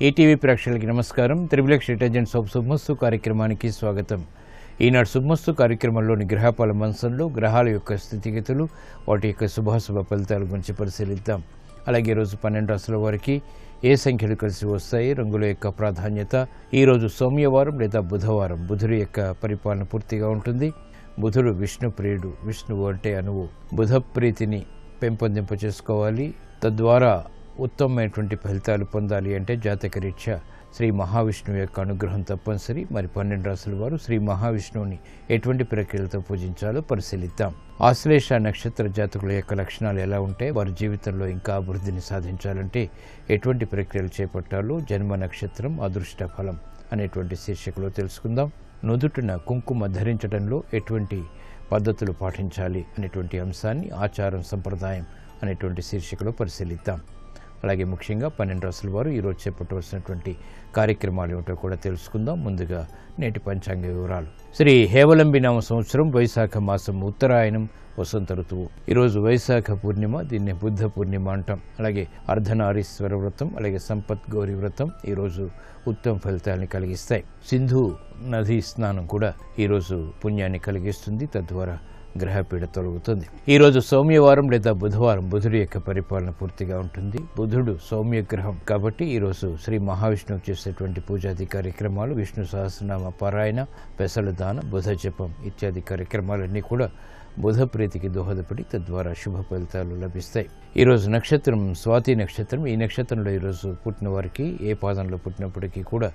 ETV ప్రేక్షకులకి నమస్కారం. Triplex detergent soap శుభమస్తు కార్యక్రమానికి స్వాగతం. ఈనాడు శుభమస్తు కార్యక్రమంలోని గ్రహపాల మంచంలో గ్రహాల యొక్క స్థితిగతులు, వాటి యొక్క శుభాశుభ ఫలితాల గురించి పరిశీలిద్దాం. అలాగే ఈరోజు 12 రాశుల వారికి ఏ సంఖ్యలు కలిసి వస్తాయి, రంగుల యొక్క ప్రాధాన్యత. ఈరోజు సోమవారం లేదా బుధవారం. బుధుడి యొక్క పరిపాలన పూర్తిగా ఉంటుంది. బుధుడు విష్ణు ప్రియుడు. విష్ణువు అంటే అనువు. బుధ ప్రీతిని పెంపొందింప చేసుకోవాలి. తద్వారా ఉత్తమమైనటువంటి ఫలితాలు పొందాలి అంటే జాతకరీత్యా శ్రీ మహావిష్ణువు యొక్క అనుగ్రహం తప్పనిసరి. మరి 12 రాశుల వారు శ్రీ మహావిష్ణువుని ఎటువంటి ప్రక్రియలతో పూజించాలో పరిశీలిద్దాం. ఆశ్లేష నక్షత్ర జాతకుల యొక్క లక్షణాలు ఎలా ఉంటే, వారి జీవితంలో ఇంకా అభివృద్ధిని సాధించాలంటే ఎటువంటి ప్రక్రియలు చేపట్టాలో జన్మ నక్షత్రం అదృష్ట ఫలం అనేటువంటి శీర్షికలో తెలుసుకుందాం. నుదుటిన కుంకుమ ధరించడంలో ఎటువంటి పద్ధతులు పాటించాలి అనేటువంటి అంశాన్ని ఆచారం సంప్రదాయం అనేటువంటి శీర్షికలో పరిశీలిద్దాం. అలాగే ముఖ్యంగా 12 రాశుల వారు ఈరోజు చేపట్టవలసినటువంటి కార్యక్రమాలు ఏమిటో కూడా తెలుసుకుందాం. ముందుగా నేటి పంచాంగ వివరాలు. శ్రీ హేవలంబి నామ సంవత్సరం వైశాఖ మాసం ఉత్తరాయణం వసంత ఋతువు. ఈరోజు వైశాఖ పూర్ణిమ, దీన్ని బుద్ధ పూర్ణిమ అంటాం. అలాగే అర్ధనారీశ్వర వ్రతం, అలాగే సంపత్ గౌరీ వ్రతం ఈరోజు ఉత్తమ ఫలితాలను కలిగిస్తాయి. సింధు నదీ స్నానం కూడా ఈరోజు పుణ్యాన్ని కలిగిస్తుంది. తద్వారా గ్రహపీడ తొలగుతుంది. ఈరోజు సౌమ్యవారం లేదా బుధవారం. బుధుడి యొక్క పరిపాలన పూర్తిగా ఉంటుంది. బుధుడు సౌమ్య గ్రహం కాబట్టి ఈరోజు శ్రీ మహావిష్ణువు చేసేటువంటి పూజాది కార్యక్రమాలు, విష్ణు సహస్రనామ పారాయణ, పెసలు దాన, బుధ జపం ఇత్యాది కార్యక్రమాలన్నీ కూడా బుధ ప్రీతికి దోహదపడి తద్వారా శుభ ఫలితాలు లభిస్తాయి. ఈరోజు నక్షత్రం స్వాతి నక్షత్రం. ఈ నక్షత్రంలో ఈరోజు పుట్టిన వారికి ఏ పాదంలో పుట్టినప్పటికీ కూడా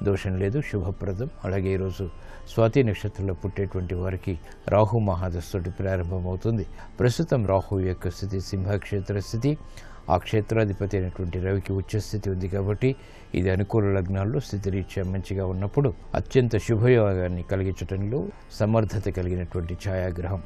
దోషం లేదు, శుభప్రదం. అలాగే ఈరోజు స్వాతి నక్షత్రంలో పుట్టేటువంటి వారికి రాహు మహాదశతోటి ప్రారంభమవుతుంది. ప్రస్తుతం రాహు యొక్క స్థితి సింహక్షేత్ర స్థితి. ఆ క్షేత్రాధిపతి అయినటువంటి రవికి ఉచ్చస్థితి ఉంది కాబట్టి ఇది అనుకూల లగ్నాల్లో స్థితిరీత్యా మంచిగా ఉన్నప్పుడు అత్యంత శుభయోగాన్ని కలిగించడంలో సమర్థత కలిగినటువంటి ఛాయాగ్రహం.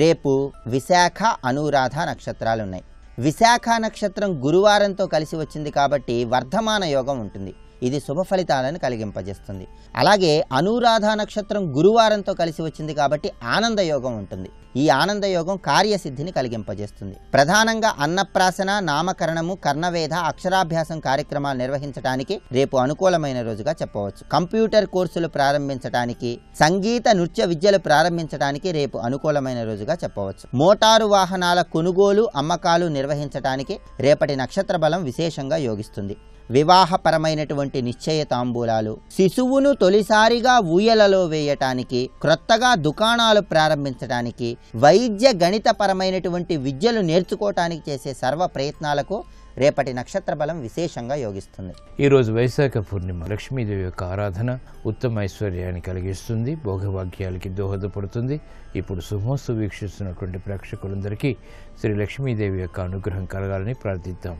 రేపు విశాఖ, అనురాధ నక్షత్రాలున్నాయి. విశాఖ నక్షత్రం గురువారంతో కలిసి వచ్చింది కాబట్టి వర్ధమాన యోగం ఉంటుంది. ఇది శుభ ఫలితాలను కలిగింపజేస్తుంది. అలాగే అనురాధ నక్షత్రం గురువారంతో కలిసి వచ్చింది కాబట్టి ఆనంద యోగం ఉంటుంది. ఈ ఆనంద యోగం కార్యసిద్ధిని కలిగింపజేస్తుంది. ప్రధానంగా అన్నప్రాసన, నామకరణము, కర్ణవేద, అక్షరాభ్యాసం కార్యక్రమాలు నిర్వహించడానికి రేపు అనుకూలమైన రోజుగా చెప్పవచ్చు. కంప్యూటర్ కోర్సులు ప్రారంభించడానికి, సంగీత నృత్య విద్యలు ప్రారంభించడానికి రేపు అనుకూలమైన రోజుగా చెప్పవచ్చు. మోటారు వాహనాల కొనుగోలు, అమ్మకాలు నిర్వహించడానికి రేపటి నక్షత్ర బలం విశేషంగా యోగిస్తుంది. వివాహపరమైనటువంటి నిశ్చయ తాంబూలాలు, శిశువును తొలిసారిగా ఊయలలో వేయటానికి, క్రొత్తగా దుకాణాలు ప్రారంభించడానికి, వైద్య గణితపరమైనటువంటి విద్యలు నేర్చుకోవటానికి చేసే సర్వ ప్రయత్నాలకు రేపటి నక్షత్ర బలం విశేషంగా యోగిస్తుంది. ఈరోజు వైశాఖ పూర్ణిమ. లక్ష్మీదేవి యొక్క ఆరాధన ఉత్తమ ఐశ్వర్యాన్ని కలిగిస్తుంది, భోగభాగ్యాలకి దోహదపడుతుంది. ఇప్పుడు శుభమస్తు వీక్షిస్తున్నటువంటి ప్రేక్షకులందరికీ శ్రీ లక్ష్మీదేవి యొక్క అనుగ్రహం కలగాలని ప్రార్థిద్దాం.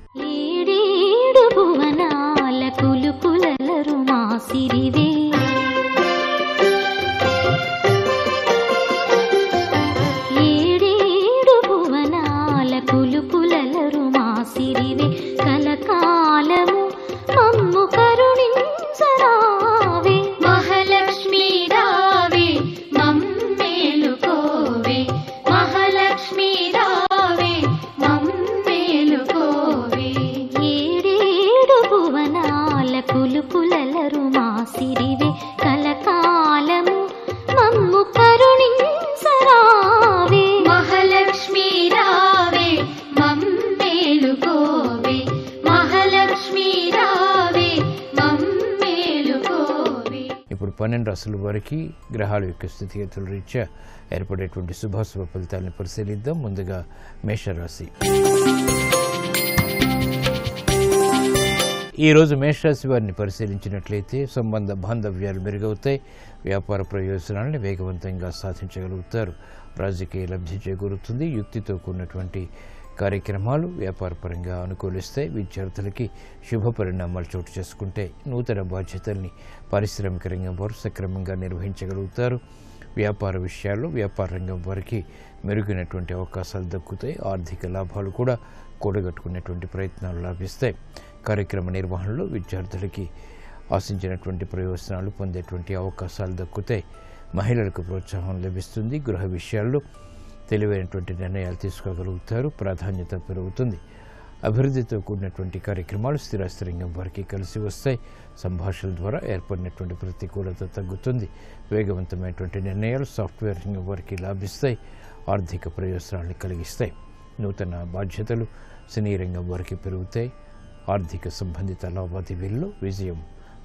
భువనాల కులుకులరు మాసిరివే, ఏడేడు భువనాల కులుకులరు మాసిరివే, కలకాలము మమ్ము కరుణించరావే, మహాలక్ష్మీ రావే మమ్మేలుకోవే, మహాలక్ష్మీ రావే మమ్మేలుకోవే, భువనాల కులుకులరు మాసిరివే, కలకాలము మమ్ము కరుణించరావే, మహాలక్ష్మీ రావే మమ్మేలుకోవే, మహాలక్ష్మీ రావే మమ్మేలుకోవే. ఇప్పుడు 12 రాశుల వారికి గ్రహాల యొక్క స్థితిగతుల రీత్యా ఏర్పడేటువంటి శుభాశుభ ఫలితాలను పరిశీలిద్దాం. ముందుగా మేషరాశి. ఈరోజు మేషరాశి వారిని పరిశీలించినట్లయితే సంబంధ బాంధవ్యాలు మెరుగవుతాయి. వ్యాపార ప్రయోజనాలను వేగవంతంగా సాధించగలుగుతారు. రాజకీయ లబ్ధి చేకూరుతుంది. యుక్తితో కూడినటువంటి కార్యక్రమాలు వ్యాపారపరంగా అనుకూలిస్తాయి. విద్యార్థులకి శుభ పరిణామాలు చోటు చేసుకుంటే నూతన బాధ్యతల్ని పారిశ్రామిక రంగం వారు సక్రమంగా నిర్వహించగలుగుతారు. వ్యాపార విషయాల్లో వ్యాపార రంగం వారికి మెరుగైనటువంటి అవకాశాలు దక్కుతాయి. ఆర్థిక లాభాలు కూడా కూడగట్టుకునేటువంటి ప్రయత్నాలు లభిస్తాయి. కార్యక్రమ నిర్వహణలో విద్యార్థులకి ఆశించినటువంటి ప్రయోజనాలు పొందేటువంటి అవకాశాలు దక్కుతాయి. మహిళలకు ప్రోత్సాహం లభిస్తుంది. గృహ విషయాల్లో తెలివైనటువంటి నిర్ణయాలు తీసుకోగలుగుతారు. ప్రాధాన్యత పెరుగుతుంది. అభివృద్ధితో కూడినటువంటి కార్యక్రమాలు స్థిరాస్తి రంగం వారికి కలిసి వస్తాయి. సంభాషణల ద్వారా ఏర్పడినటువంటి ప్రతికూలత తగ్గుతుంది. వేగవంతమైనటువంటి నిర్ణయాలు సాఫ్ట్వేర్ రంగం వారికి లాభిస్తాయి. ఆర్థిక ప్రయోజనాలను కలిగిస్తాయి. నూతన బాధ్యతలు సినీ రంగం వారికి పెరుగుతాయి. ఆర్థిక సంబంధిత లావాదేవీల్లో విజయం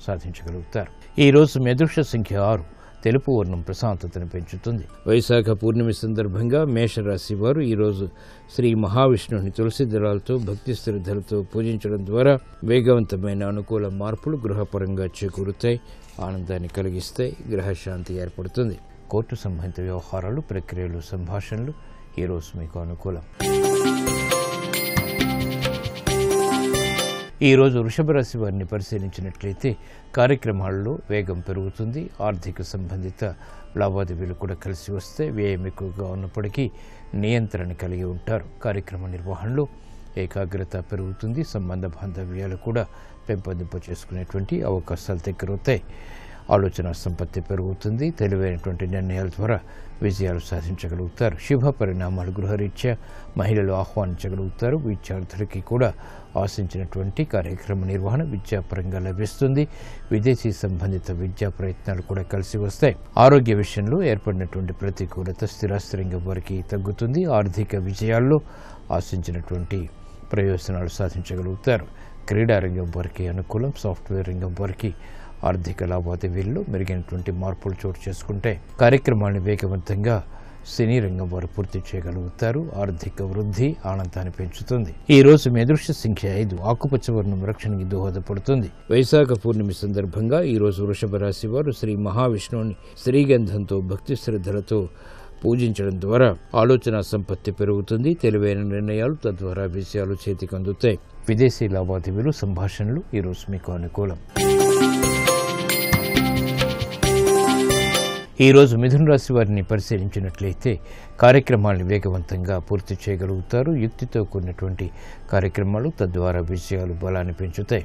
సాధించగలుగుతారు. ఈరోజు మీ అదృష్ట సంఖ్య 6. తెలుపు వర్ణం ప్రశాంతతను పెంచుతుంది. వైశాఖ పూర్ణిమ సందర్భంగా మేషరాశి వారు ఈరోజు శ్రీ మహావిష్ణువుని తులసి దళాలతో భక్తి శ్రద్ధలతో పూజించడం ద్వారా వేగవంతమైన అనుకూల మార్పులు గృహపరంగా చేకూరుతాయి. ఆనందాన్ని కలిగిస్తాయి. గ్రహశాంతి ఏర్పడుతుంది. కోర్టు సంబంధిత వ్యవహారాలు, ప్రక్రియలు, సంభాషణలు ఈరోజు మీకు అనుకూలం. ఈరోజు వృషభ రాశి వారిని పరిశీలించినట్లయితే కార్యక్రమాల్లో వేగం పెరుగుతుంది. ఆర్థిక సంబంధిత లావాదేవీలు కూడా కలిసి వస్తే వ్యయం ఎక్కువగా ఉన్నప్పటికీ నియంత్రణ కలిగి ఉంటారు. కార్యక్రమ నిర్వహణలో ఏకాగ్రత పెరుగుతుంది. సంబంధ బాంధవ్యాలు కూడా పెంపొందింప చేసుకునేటువంటి అవకాశాలు దగ్గరవుతాయి. ఆలోచన సంపత్తి పెరుగుతుంది. తెలివైనటువంటి నిర్ణయాల ద్వారా విజయాలు సాధించగలుగుతారు. శుభ పరిణామాలు గృహరీత్యా మహిళలు ఆహ్వానించగలుగుతారు. విద్యార్థులకి కూడా ఆశించినటువంటి కార్యక్రమ నిర్వహణ విద్యాపరంగా లభిస్తుంది. విదేశీ సంబంధిత విద్యా ప్రయత్నాలు కూడా కలిసి వస్తాయి. ఆరోగ్య విషయంలో ఏర్పడినటువంటి ప్రతికూలత స్థిరాస్తి రంగం వారికి తగ్గుతుంది. ఆర్థిక విజయాల్లో ఆశించినటువంటి ప్రయోజనాలు సాధించగలుగుతారు. క్రీడా రంగం వారికి అనుకూలం. సాఫ్ట్వేర్ రంగం వారికి ఆర్థిక లావాదేవీల్లో మెరుగైనటువంటి మార్పులు చోటు చేసుకుంటే కార్యక్రమాన్ని వేగవంతంగా సినీ రంగం వారు పూర్తి చేయగలుగుతారు. ఆర్థిక వృద్ధి ఆనందాన్ని పెంచుతుంది. ఈ రోజు మీ అదృష్ట సంఖ్య 5. ఆకుపచ్చ వర్ణం రక్షణకి దోహదపడుతుంది. వైశాఖ పూర్ణిమ సందర్భంగా ఈ రోజు వృషభ రాశి వారు శ్రీ మహావిష్ణువుని శ్రీగంధంతో భక్తి శ్రద్ధలతో పూజించడం ద్వారా ఆలోచన సంపత్తి పెరుగుతుంది. తెలివైన నిర్ణయాలు తద్వారా విషయాలు చేతికి అందుతాయి. విదేశీ లావాదేవీలు, సంభాషణలు ఈరోజు మీకు అనుకూలం. ఈరోజు మిథున రాశి వారిని పరిశీలించినట్లయితే కార్యక్రమాలను వేగవంతంగా పూర్తి చేయగలుగుతారు. యుక్తితో కూడినటువంటి కార్యక్రమాలు తద్వారా విజయాలు బలాన్ని పెంచుతాయి.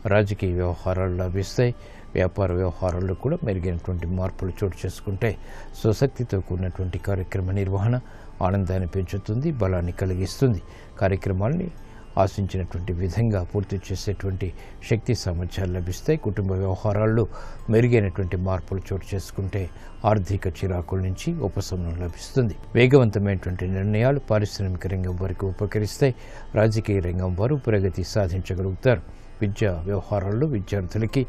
రాజకీయ వ్యవహారాలు లాభిస్తాయి. వ్యాపార వ్యవహారాల్లో కూడా మెరుగైనటువంటి మార్పులు చోటు చేసుకుంటాయి. స్వశక్తితో కూడినటువంటి కార్యక్రమ నిర్వహణ ఆనందాన్ని పెంచుతుంది, బలాన్ని కలిగిస్తుంది. కార్యక్రమాల్ని ఆశించినటువంటి విధంగా పూర్తి చేసేటువంటి శక్తి సామర్థ్యాలు లభిస్తాయి. కుటుంబ వ్యవహారాల్లో మెరుగైనటువంటి మార్పులు చోటు చేసుకుంటే ఆర్థిక చిరాకుల నుంచి ఉపశమనం లభిస్తుంది. వేగవంతమైనటువంటి నిర్ణయాలు పారిశ్రామిక రంగం వారికి ఉపకరిస్తాయి. రాజకీయ రంగం వారు ప్రగతి సాధించగలుగుతారు. విద్యా వ్యవహారాల్లో విద్యార్థులకి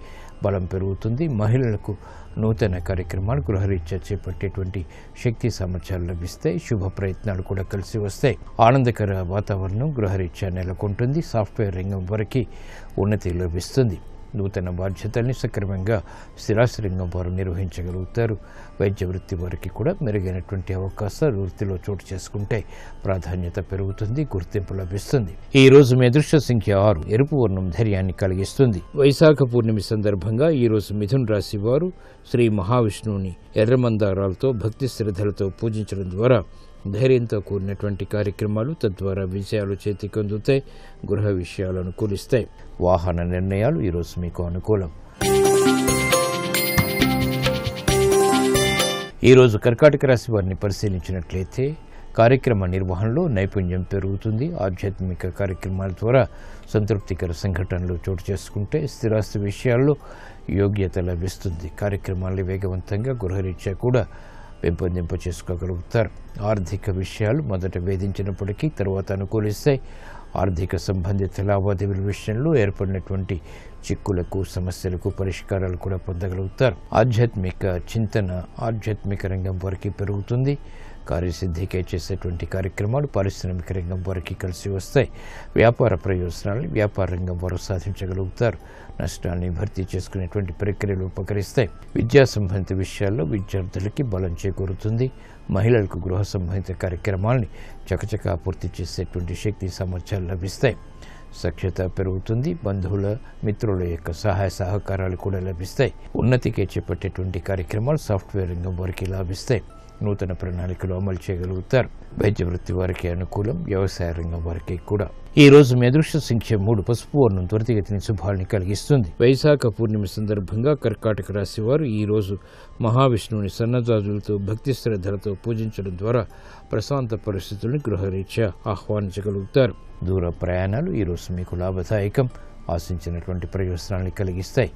బలం పెరుగుతుంది. మహిళలకు నూతన కార్యక్రమాలు గృహరీత్యా చేపట్టేటువంటి శక్తి సామర్థ్యాలు లభిస్తాయి. శుభ ప్రయత్నాలు కూడా కలిసి వస్తాయి. ఆనందకర వాతావరణం గృహరీత్యా నెలకొంటుంది. సాఫ్ట్వేర్ రంగం వరకు ఉన్నతి లభిస్తుంది. నూతన బాధ్యతల్ని సక్రమంగా స్థిరాస్తి రంగం వారు నిర్వహించగలుగుతారు. వైద్య వృత్తి వారికి కూడా మెరుగైనటువంటి అవకాశాలు వృత్తిలో చోటు చేసుకుంటే ప్రాధాన్యత పెరుగుతుంది, గుర్తింపు లభిస్తుంది. ఈ రోజు మీ అదృష్ట సంఖ్య 6. ఎరుపు వర్ణం ధైర్యాన్ని కలిగిస్తుంది. వైశాఖ పూర్ణిమ సందర్భంగా ఈ రోజు మిథున రాశి వారు శ్రీ మహావిష్ణువుని ఎర్రమందారాలతో భక్తి శ్రద్ధలతో పూజించడం ద్వారా ధైర్యంతో కూడినటువంటి కార్యక్రమాలు తద్వారా విజయాలు చేతికి అందుతాయి. గృహ విషయాలు అనుకూలిస్తాయి. వాహన నిర్ణయాలు ఈరోజు మీకు అనుకూలం. ఈరోజు కర్కాటక రాశి వారిని పరిశీలించినట్లయితే కార్యక్రమ నిర్వహణలో నైపుణ్యం పెరుగుతుంది. ఆధ్యాత్మిక కార్యక్రమాల ద్వారా సంతృప్తికర సంఘటనలు చోటు చేసుకుంటే స్థిరాస్తి విషయాల్లో యోగ్యత లభిస్తుంది. కార్యక్రమాలను వేగవంతంగా గృహరీత్యా కూడా పెంపొందింప చేసుకోగలుగుతారు. ఆర్థిక విషయాలు మొదట వేధించినప్పటికీ తర్వాత అనుకూలిస్తాయి. ఆర్థిక సంబంధిత లావాదేవీల విషయంలో ఏర్పడినటువంటి చిక్కులకు, సమస్యలకు పరిష్కారాలు కూడా పొందగలుగుతారు. ఆధ్యాత్మిక చింతన ఆధ్యాత్మిక రంగం వారికి పెరుగుతుంది. కార్యసిద్ధికై చేసేటువంటి కార్యక్రమాలు పారిశ్రామిక రంగం వారికి కలిసి వస్తాయి. వ్యాపార ప్రయోజనాలను వ్యాపార రంగం వారు సాధించగలుగుతారు. నష్టాన్ని భర్తీ చేసుకునేటువంటి ప్రక్రియలు ఉపకరిస్తాయి. విద్యా సంబంధిత విషయాల్లో విద్యార్థులకి బలం చేకూరుతుంది. మహిళలకు గృహ సంబంధిత కార్యక్రమాలని చకచకా పూర్తి చేసేటువంటి శక్తి సామర్థ్యాలు లభిస్తాయి. సఖ్యత పెరుగుతుంది. బంధువుల, మిత్రుల యొక్క సహాయ సహకారాలు కూడా లభిస్తాయి. ఉన్నతికి చేపట్టేటువంటి కార్యక్రమాలు సాఫ్ట్వేర్ రంగం వారికి లాభిస్తాయి. నూతన ప్రణాళికలు అమలు చేయగలుగుతారు. వైద్య వృత్తి వారికి అనుకూలం. వ్యవసాయ రంగం వారికి కూడా. ఈ రోజు మీ అదృష్ట సంఖ్య 3. పసుపు వర్ణం త్వరితగతిని శుభాల్ని కలిగిస్తుంది. వైశాఖ పూర్ణిమ సందర్భంగా కర్కాటక రాశి వారు ఈ రోజు మహావిష్ణువుని సన్నజాజులతో భక్తి శ్రద్ధలతో పూజించడం ద్వారా ప్రశాంత పరిస్థితులను గృహరీత్యా ఆహ్వానించగలుగుతారు. దూర ప్రయాణాలు ఈ రోజు మీకు లాభదాయకం, ఆశించినటువంటి ప్రయోజనాన్ని కలిగిస్తాయి.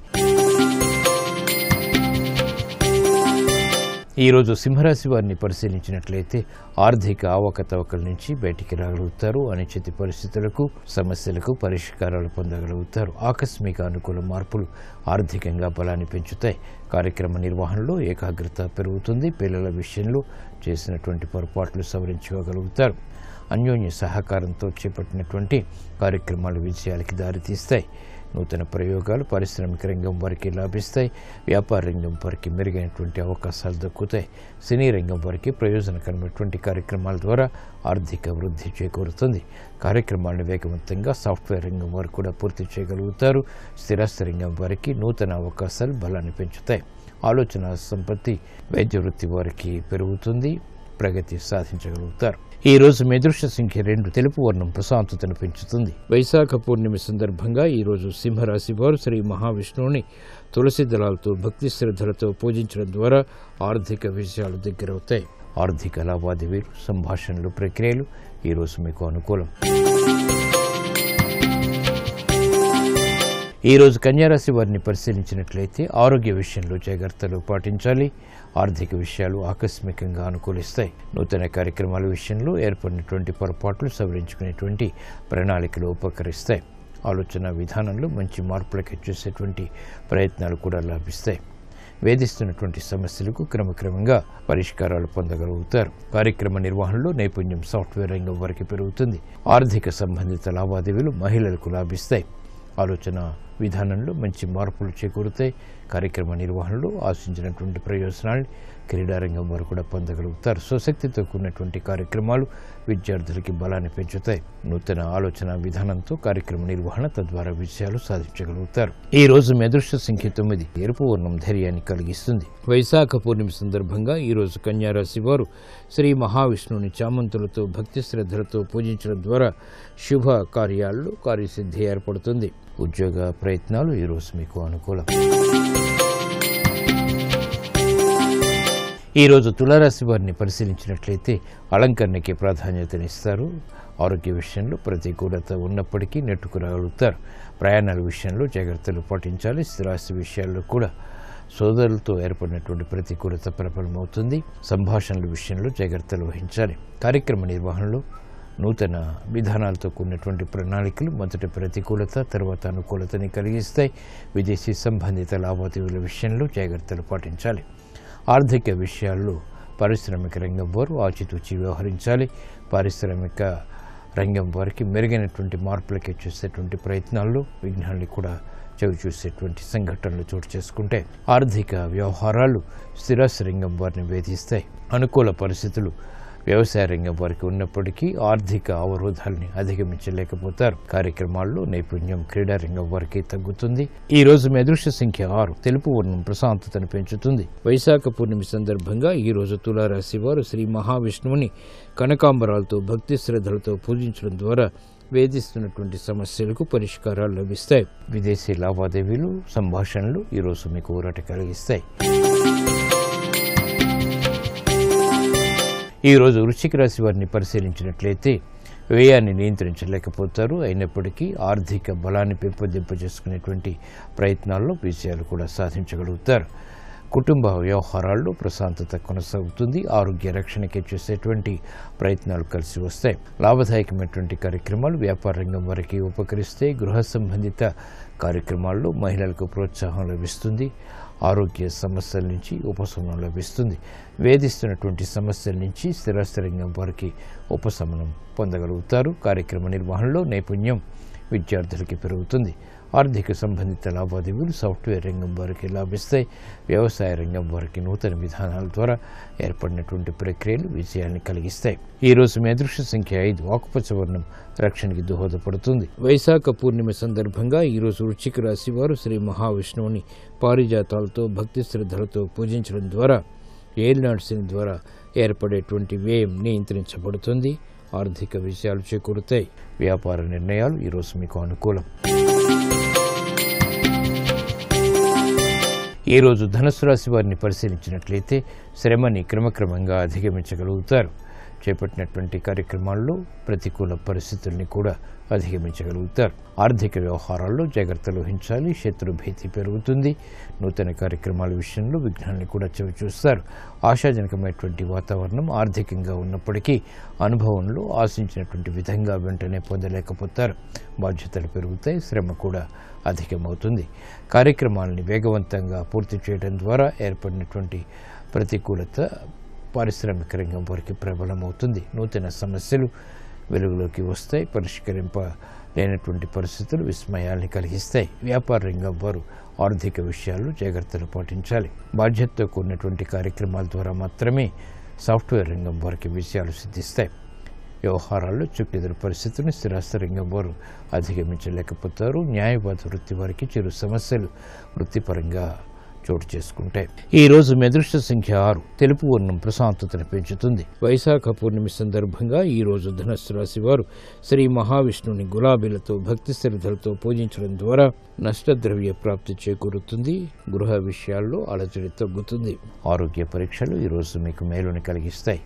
ఈరోజు సింహరాశి వారిని పరిశీలించినట్లయితే ఆర్థిక అవకతవకల నుంచి బయటికి రాగలుగుతారు. అనిశ్చిత పరిస్థితులకు, సమస్యలకు పరిష్కారాలు పొందగలుగుతారు. ఆకస్మిక అనుకూల మార్పులు ఆర్థికంగా బలాన్ని పెంచుతాయి. కార్యక్రమ నిర్వహణలో ఏకాగ్రత పెరుగుతుంది. పిల్లల విషయంలో చేసినటువంటి పొరపాట్లు సవరించుకోగలుగుతారు. అన్యోన్య సహకారంతో చేపట్టినటువంటి కార్యక్రమాలు విజయాలకి దారితీస్తాయి. నూతన ప్రయోగాలు పారిశ్రామిక రంగం వారికి లాభిస్తాయి. వ్యాపార రంగం వారికి మెరుగైనటువంటి అవకాశాలు దక్కుతాయి. సినీ రంగం వారికి ప్రయోజనకరమైనటువంటి కార్యక్రమాల ద్వారా ఆర్థిక వృద్ధి చేకూరుతుంది. కార్యక్రమాలను వేగవంతంగా సాఫ్ట్వేర్ రంగం వారు కూడా పూర్తి చేయగలుగుతారు. స్థిరాస్తి రంగం వారికి నూతన అవకాశాలు బలాన్ని పెంచుతాయి. ఆలోచన సంపత్తి వైద్య వృత్తి వారికి పెరుగుతుంది. ప్రగతి సాధించగలుగుతారు. ఈ రోజు మీ అదృష్ట సంఖ్య 2. తెలుపు వర్ణం ప్రశాంతతను పెంచుతుంది. వైశాఖ పూర్ణిమ సందర్భంగా ఈ రోజు సింహరాశి వారు శ్రీ మహావిష్ణువుని తులసి దళాలతో భక్తి శ్రద్ధలతో పూజించడం ద్వారా ఆర్థిక విషయాలు దగ్గరవుతాయి. ఆర్థిక లావాదేవీలు, సంభాషణలు, ప్రక్రియలు ఈ రోజు మీకు అనుకూలం. ఈ రోజు కన్యారాశి వారిని పరిశీలించినట్లయితే ఆరోగ్య విషయంలో జాగ్రత్తలు పాటించాలి. ఆర్థిక విషయాలు ఆకస్మికంగా అనుకూలిస్తాయి. నూతన కార్యక్రమాల విషయంలో ఏర్పడినటువంటి పొరపాట్లు సవరించుకునేటువంటి ప్రణాళికలు ఉపకరిస్తాయి. ఆలోచన విధానంలో మంచి మార్పులకు చేసేటువంటి ప్రయత్నాలు కూడా లాభిస్తాయి. వేధిస్తున్నటువంటి సమస్యలకు క్రమక్రమంగా పరిష్కారాలు పొందగలుగుతారు. కార్యక్రమ నిర్వహణలో నైపుణ్యం సాఫ్ట్వేర్ రంగం వారికి పెరుగుతుంది. ఆర్థిక సంబంధిత లావాదేవీలు మహిళలకు లాభిస్తాయి. ఆలోచన విధానంలో మంచి మార్పులు చేకూరుతాయి. కార్యక్రమ నిర్వహణలో ఆశించినటువంటి ప్రయోజనాలు క్రీడారంగం వారు కూడా పొందగలుగుతారు. స్వశక్తితో కూడినటువంటి కార్యక్రమాలు విద్యార్థులకి బలాన్ని పెంచుతాయి. నూతన ఆలోచన విధానంతో కార్యక్రమ నిర్వహణ తద్వారా విజయాలు సాధించగలుగుతారు. ఈ రోజు మీ అదృష్ట సంఖ్య 9. ఎరుపు వర్ణం ధైర్యాన్ని కలిగిస్తుంది. వైశాఖ పూర్ణిమ సందర్భంగా ఈ రోజు కన్యారాశి వారు శ్రీ మహావిష్ణువుని చామంతులతో భక్తి శ్రద్ధలతో పూజించడం ద్వారా శుభ కార్యాల్లో కార్యసిద్ధి ఏర్పడుతుంది. ఉద్యోగ ప్రయత్నాలు ఈ రోజు మీకు అనుకూలం. ఈ రోజు తులారాశి వారిని పరిశీలించినట్లయితే అలంకరణకి ప్రాధాన్యతనిస్తారు. ఆరోగ్య విషయంలో ప్రతికూలత ఉన్నప్పటికీ నెట్టుకురాగలుగుతారు. ప్రయాణాల విషయంలో జాగ్రత్తలు పాటించాలి. స్థిరాస్తి విషయాల్లో కూడా సోదరులతో ఏర్పడినటువంటి ప్రతికూలత ప్రబలమవుతుంది. సంభాషణల విషయంలో జాగ్రత్తలు వహించాలి. కార్యక్రమ నిర్వహణలో నూతన విధానాలతో కూడినటువంటి ప్రణాళికలు మొదట ప్రతికూలత, తర్వాత అనుకూలతని కలిగిస్తాయి. విదేశీ సంబంధిత లావాదేవీల విషయంలో జాగ్రత్తలు పాటించాలి. ఆర్థిక విషయాల్లో పారిశ్రామిక రంగం వారు ఆచితూచి వ్యవహరించాలి. పారిశ్రామిక రంగం వారికి మెరుగైనటువంటి మార్పులకి చేసేటువంటి ప్రయత్నాల్లో విఘ్నాన్ని కూడా చవిచూసేటువంటి సంఘటనలు చోటు చేసుకుంటే ఆర్థిక వ్యవహారాలు స్థిరాస్తి రంగం వారిని వేధిస్తాయి. అనుకూల పరిస్థితులు వ్యవసాయ రంగం వారికి ఉన్నప్పటికీ ఆర్థిక అవరోధాలని అధిగమించలేకపోతారు. కార్యక్రమాల్లో నైపుణ్యం క్రీడా రంగం వారికి తగ్గుతుంది. ఈ రోజు మీ అదృష్ట సంఖ్య 6. తెలుపు వర్ణం ప్రశాంతతను పెంచుతుంది. వైశాఖ పూర్ణిమ సందర్భంగా ఈ రోజు తులారాశి వారు శ్రీ మహావిష్ణువుని కనకాంబరాలతో భక్తి శ్రద్ధలతో పూజించడం ద్వారా వేధిస్తున్నటువంటి సమస్యలకు పరిష్కారాలు లభిస్తాయి. విదేశీ లావాదేవీలు, సంభాషణలు ఈ రోజు మీకు ఊరట కలిగిస్తాయి. ఈ రోజు వృశ్చిక రాశి వారిని పరిశీలించినట్లయితే వ్యయాన్ని నియంత్రించలేకపోతారు. అయినప్పటికీ ఆర్థిక బలాన్ని పెంపొందింపజేసుకునేటువంటి ప్రయత్నాల్లో విజయాలు కూడా సాధించగలుగుతారు. కుటుంబ వ్యవహారాల్లో ప్రశాంతత కొనసాగుతుంది. ఆరోగ్య రక్షణకి చేసేటువంటి ప్రయత్నాలు కలిసి వస్తాయి. లాభదాయకమైనటువంటి కార్యక్రమాలు వ్యాపార రంగం వారికి ఉపకరిస్తాయి. గృహ సంబంధిత కార్యక్రమాల్లో మహిళలకు ప్రోత్సాహం లభిస్తుంది. ఆరోగ్య సమస్యల నుంచి ఉపశమనం లభిస్తుంది. వేధిస్తున్నటువంటి సమస్యల నుంచి స్థిరాస్తి రంగం వారికి ఉపశమనం పొందగలుగుతారు. కార్యక్రమ నిర్వహణలో నైపుణ్యం విద్యార్థులకి పెరుగుతుంది. ఆర్థిక సంబంధిత లావాదేవీలు సాఫ్ట్వేర్ రంగం వారికి లాభిస్తాయి. వ్యవసాయ రంగం వారికి నూతన విధానాల ద్వారా ఏర్పడినటువంటి ప్రక్రియలు విజయాన్ని కలిగిస్తాయి. ఈ రోజు మీ అదృష్ట సంఖ్య 5. ఆకుపచ్చ వర్ణం రక్షణకి దోహదపడుతుంది. వైశాఖ పూర్ణిమ సందర్భంగా ఈ రోజు వృశ్చిక రాశి వారు శ్రీ మహావిష్ణువుని పారిజాతాలతో భక్తి శ్రద్ధలతో పూజించడం ద్వారా ఏలినాటి శని ద్వారా ఏర్పడేటువంటి వ్యయం నియంత్రించబడుతుంది. ఆర్థిక విషయాలు చేకూరుతాయి. వ్యాపార నిర్ణయాలు ఈరోజు మీకు అనుకూలం. ఈరోజు ధనుస్సు రాశి వారిని పరిశీలించినట్లయితే శ్రమని క్రమక్రమంగా అధిగమించగలుగుతారు. చేపట్టినటువంటి కార్యక్రమాల్లో ప్రతికూల పరిస్థితుల్ని కూడా అధిగమించగలుగుతారు. ఆర్థిక వ్యవహారాల్లో జాగ్రత్తలు వహించాలి. శత్రు భీతి పెరుగుతుంది. నూతన కార్యక్రమాల విషయంలో విఘ్నాన్ని కూడా చవిచూస్తారు. ఆశాజనకమైనటువంటి వాతావరణం ఆర్థికంగా ఉన్నప్పటికీ అనుభవంలో ఆశించినటువంటి విధంగా వెంటనే పొందలేకపోతారు. బాధ్యతలు పెరుగుతాయి. శ్రమ కూడా అధికమవుతుంది. కార్యక్రమాలని వేగవంతంగా పూర్తి చేయడం ద్వారా ఏర్పడినటువంటి ప్రతికూలత పారిశ్రామిక రంగం వారికి ప్రబలమవుతుంది. నూతన సమస్యలు వెలుగులోకి వస్తాయి. పరిష్కరింపలేనటువంటి పరిస్థితులు విస్మయాల్ని కలిగిస్తాయి. వ్యాపార రంగం వారు ఆర్థిక విషయాల్లో జాగ్రత్తలు పాటించాలి. బాధ్యతతో కూడినటువంటి కార్యక్రమాల ద్వారా మాత్రమే సాఫ్ట్వేర్ రంగం వారికి విజయాలు సిద్ధిస్తాయి. వ్యవహారాల్లో చుక్కెదురు పరిస్థితులను స్థిరాస్తి రంగం వారు అధిగమించలేకపోతారు. న్యాయవాద వృత్తి వారికి చిరు సమస్యలు వృత్తిపరంగా చోటు చేసుకుంటాయి. ఈ రోజు మీ అదృష్ట సంఖ్య 6. తెలుపు వర్ణం ప్రశాంతతను పెంచుతుంది. వైశాఖ పూర్ణిమ సందర్భంగా ఈ రోజు ధనుస్సు రాశి వారు శ్రీ మహావిష్ణుని గులాబీలతో భక్తి శ్రద్ధలతో పూజించడం ద్వారా నష్టద్రవ్య ప్రాప్తి చేకూరుతుంది. గృహ విషయాల్లో అలజడి తగ్గుతుంది. ఆరోగ్య పరీక్షలు ఈ రోజు మీకు మేలుని కలిగిస్తాయి.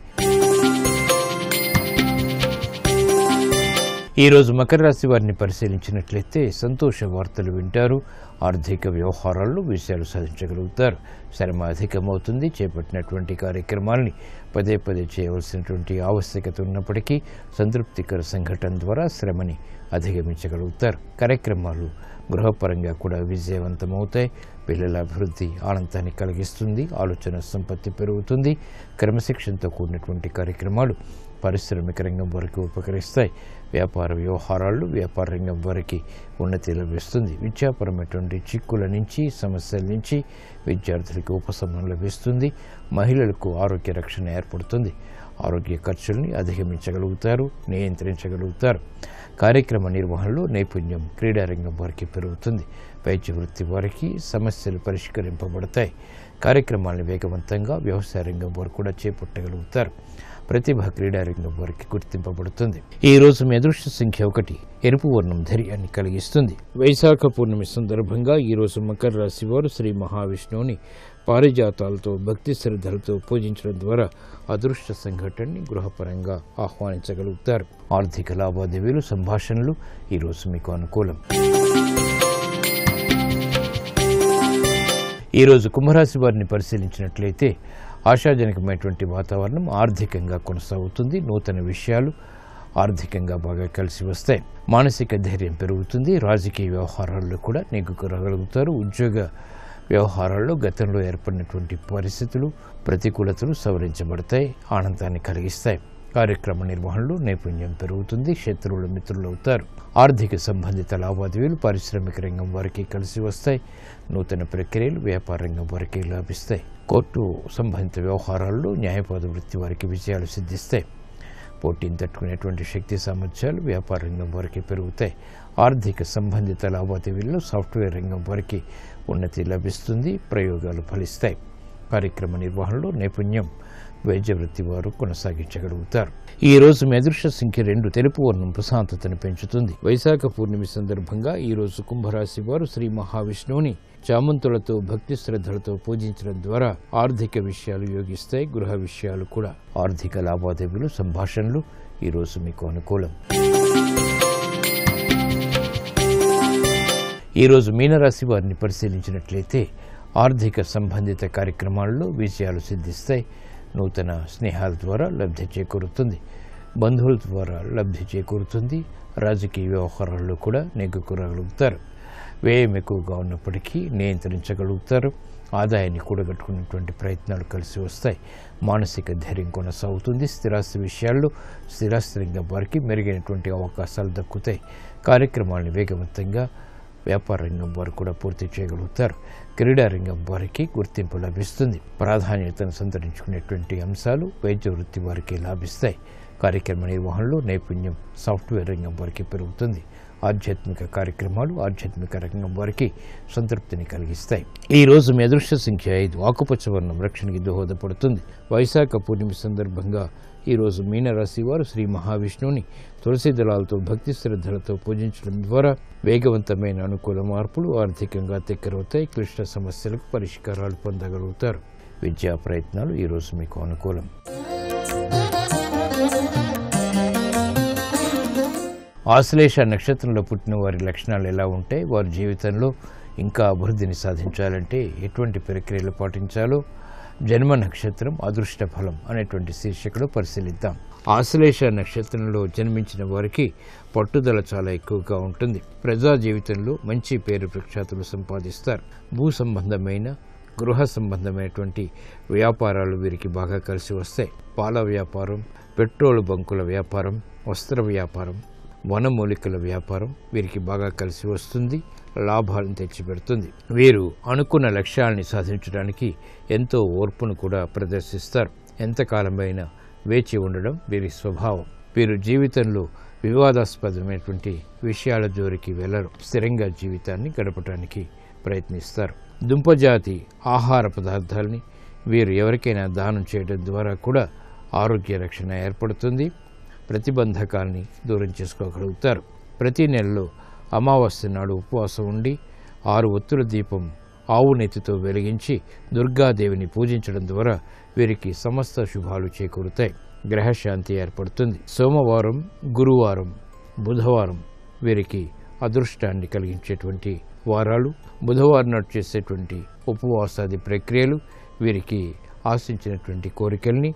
ఈ రోజు మకర రాశి వారిని పరిశీలించినట్లయితే సంతోష వార్తలు వింటారు. ఆర్థిక వ్యవహారాల్లో విజయాలు సాధించగలుగుతారు. శ్రమ అధికమవుతుంది. చేపట్టినటువంటి కార్యక్రమాలని పదే పదే చేయవలసినటువంటి ఆవశ్యకత ఉన్నప్పటికీ సంతృప్తికర సంఘటన ద్వారా శ్రమని అధిగమించగలుగుతారు. కార్యక్రమాలు గృహపరంగా కూడా విజయవంతమవుతాయి. పిల్లల అభివృద్ధి ఆనందాన్ని కలిగిస్తుంది. ఆలోచన సంపత్తి పెరుగుతుంది. క్రమశిక్షణతో కూడినటువంటి కార్యక్రమాలు పారిశ్రామిక రంగం వారికి ఉపకరిస్తాయి. వ్యాపార వ్యవహారాల్లో వ్యాపార రంగం వారికి ఉన్నతి లభిస్తుంది. విద్యాపరమైనటువంటి చిక్కుల నుంచి సమస్యల నుంచి విద్యార్థులకు ఉపశమనం లభిస్తుంది. మహిళలకు ఆరోగ్య రక్షణ ఏర్పడుతుంది. ఆరోగ్య ఖర్చుల్ని అధిగమించగలుగుతారు, నియంత్రించగలుగుతారు. కార్యక్రమ నిర్వహణలో నైపుణ్యం క్రీడారంగం వారికి పెరుగుతుంది. వైద్య వృత్తి వారికి సమస్యలు పరిష్కరింపబడతాయి. కార్యక్రమాలను వేగవంతంగా వ్యవసాయ రంగం వారు కూడా చేపట్టగలుగుతారు. ప్రతిభ క్రీడారంగం వారికి గుర్తింపబడుతుంది. ఈ రోజు మీ అదృష్ట సంఖ్య 1. ఎరుపు వర్ణం ధైర్యాన్ని కలిగిస్తుంది. వైశాఖ పూర్ణిమ సందర్భంగా ఈ రోజు మకర రాశి వారు శ్రీ మహావిష్ణువుని పారిజాతాలతో భక్తి శ్రద్ధలతో పూజించడం ద్వారా అదృష్ట సంఘటనని గృహపరంగా ఆహ్వానించగలుగుతారు. ఆర్థిక లావాదేవీలు సంభాషణలు ఈ రోజు మీకు అనుకూలం. ఈ రోజు కుంభరాశి వారిని పరిశీలించినట్లయితే ఆశాజనకమైనటువంటి వాతావరణం ఆర్థికంగా కొనసాగుతుంది. నూతన విషయాలు ఆర్థికంగా బాగా కలిసి వస్తాయి. మానసిక ధైర్యం పెరుగుతుంది. రాజకీయ వ్యవహారాల్లో కూడా నెగ్గుకోగలుగుతారు. ఉద్యోగ వ్యవహారాల్లో గతంలో ఏర్పడినటువంటి పరిస్థితులు ప్రతికూలతలు సవరించబడతాయి. ఆనందాన్ని కలిగిస్తాయి. కార్యక్రమ నిర్వహణలో నైపుణ్యం పెరుగుతుంది. శత్రువులు మిత్రులు అవుతారు. ఆర్థిక సంబంధిత లావాదేవీలు పారిశ్రామిక రంగం వారికి కలిసి వస్తాయి. నూతన ప్రక్రియలు వ్యాపార రంగం వారికి లాభిస్తాయి. కోర్టు సంబంధిత వ్యవహారాల్లో న్యాయవాద వృత్తి వారికి విజయాలు సిద్ధిస్తాయి. పోటీని తట్టుకునేటువంటి శక్తి సామర్థ్యాలు వ్యాపార రంగం వారికి పెరుగుతాయి. ఆర్థిక సంబంధిత లావాదేవీల్లో సాఫ్ట్వేర్ రంగం వారికి ఉన్నతి లభిస్తుంది. ప్రయోగాలు ఫలిస్తాయి. కార్యక్రమ నిర్వహణలో నైపుణ్యం వైద్య వృత్తి వారు కొనసాగించగలుగుతారు. ఈ రోజు మీ అదృష్ట సంఖ్య 2. తెలుపు వర్ణం ప్రశాంతతను పెంచుతుంది. వైశాఖ పూర్ణిమ సందర్భంగా ఈ రోజు కుంభరాశి వారు శ్రీ మహావిష్ణువుని చామంతులతో భక్తి శ్రద్ధలతో పూజించడం ద్వారా ఆర్థిక విషయాలు యోగిస్తాయి. గృహ విషయాలు కూడా ఆర్థిక లావాదేవీలు సంభాషణలు ఈ రోజు మీకు అనుకూలం. ఈ రోజు మీనరాశి వారిని పరిశీలించినట్లయితే ఆర్థిక సంబంధిత కార్యక్రమాల్లో విజయాలు సిద్ధిస్తాయి. నూతన స్నేహాల ద్వారా లబ్ధి చేకూరుతుంది. బంధువుల ద్వారా లబ్ధి చేకూరుతుంది. రాజకీయ వ్యవహారాల్లో కూడా నెగ్గుకోగలుగుతారు. వ్యయం ఎక్కువగా ఉన్నప్పటికీ నియంత్రించగలుగుతారు. ఆదాయాన్ని కూడగట్టుకునేటువంటి ప్రయత్నాలు కలిసి వస్తాయి. మానసిక ధైర్యం కొనసాగుతుంది. స్థిరాస్తి విషయాల్లో స్థిరాస్తి రంగం వారికి మెరుగైనటువంటి అవకాశాలు దక్కుతాయి. కార్యక్రమాలను వేగవంతంగా వ్యాపార రంగం వారు కూడా పూర్తి చేయగలుగుతారు. క్రీడా రంగం వారికి గుర్తింపు లభిస్తుంది. ప్రాధాన్యతను సంతరించుకునేటువంటి అంశాలు వైద్య వృత్తి వారికి లాభిస్తాయి. కార్యక్రమ నిర్వహణలో నైపుణ్యం సాఫ్ట్వేర్ రంగం వారికి పెరుగుతుంది. ఆధ్యాత్మిక కార్యక్రమాలు ఆధ్యాత్మిక రంగం వారికి సంతృప్తిని కలిగిస్తాయి. ఈ రోజు మీ అదృష్ట సంఖ్య 5. ఆకుపచ్చ వర్ణం రక్షణకి దోహదపడుతుంది. వైశాఖ పూర్ణిమ సందర్భంగా ఈరోజు మీనరాశి వారు శ్రీ మహావిష్ణువుని తులసి దళాలతో భక్తి శ్రద్ధలతో పూజించడం ద్వారా వేగవంతమైన అనుకూల మార్పులు ఆర్థికంగా తెక్కరవుతాయి. క్లిష్ట సమస్యలకు పరిష్కారాలు పొందగలుగుతారు. విద్యా ప్రయత్నాలు ఈరోజు మీకు అనుకూలం. ఆశ్లేష నక్షత్రంలో పుట్టిన వారి లక్షణాలు ఎలా ఉంటాయి, వారి జీవితంలో ఇంకా అభివృద్ధిని సాధించాలంటే ఎటువంటి ప్రక్రియలు పాటించాలో జన్మ నక్షత్రం అదృష్ట ఫలం అనేటువంటి శీర్షికలో పరిశీలిద్దాం. ఆశ్లేష నక్షత్రంలో జన్మించిన వారికి పట్టుదల చాలా ఎక్కువగా ఉంటుంది. ప్రజా జీవితంలో మంచి పేరు ప్రఖ్యాతులు సంపాదిస్తారు. భూ సంబంధమైన గృహ సంబంధమైనటువంటి వ్యాపారాలు వీరికి బాగా కలిసి వస్తాయి. పాల వ్యాపారం, పెట్రోల్ బంకుల వ్యాపారం, వస్త్ర వ్యాపారం, వనమూలికల వ్యాపారం వీరికి బాగా కలిసి వస్తుంది. లాభాలను తెచ్చిపెడుతుంది. వీరు అనుకున్న లక్ష్యాలని సాధించడానికి ఎంతో ఓర్పును కూడా ప్రదర్శిస్తారు. ఎంతకాలమైనా వేచి ఉండడం వీరి స్వభావం. వీరు జీవితంలో వివాదాస్పదమైనటువంటి విషయాల జోరికి వెళ్లరు. స్థిరంగా జీవితాన్ని గడపడానికి ప్రయత్నిస్తారు. దుంపజాతి ఆహార పదార్థాలని వీరు ఎవరికైనా దానం చేయడం ద్వారా కూడా ఆరోగ్య రక్షణ ఏర్పడుతుంది. ప్రతిబంధకాల్ని దూరం చేసుకోగలుగుతారు. ప్రతి నెలలో అమావాస్య నాడు ఉపవాసం ఉండి 6 ఒత్తుల దీపం ఆవు నెత్తితో వెలిగించి దుర్గాదేవిని పూజించడం ద్వారా వీరికి సమస్త శుభాలు చేకూరుతాయి. గ్రహశాంతి ఏర్పడుతుంది. సోమవారం, గురువారం, బుధవారం వీరికి అదృష్టాన్ని కలిగించేటువంటి వారాలు. బుధవారం నాడు చేసేటువంటి ఉపవాసాది ప్రక్రియలు వీరికి ఆశించినటువంటి కోరికల్ని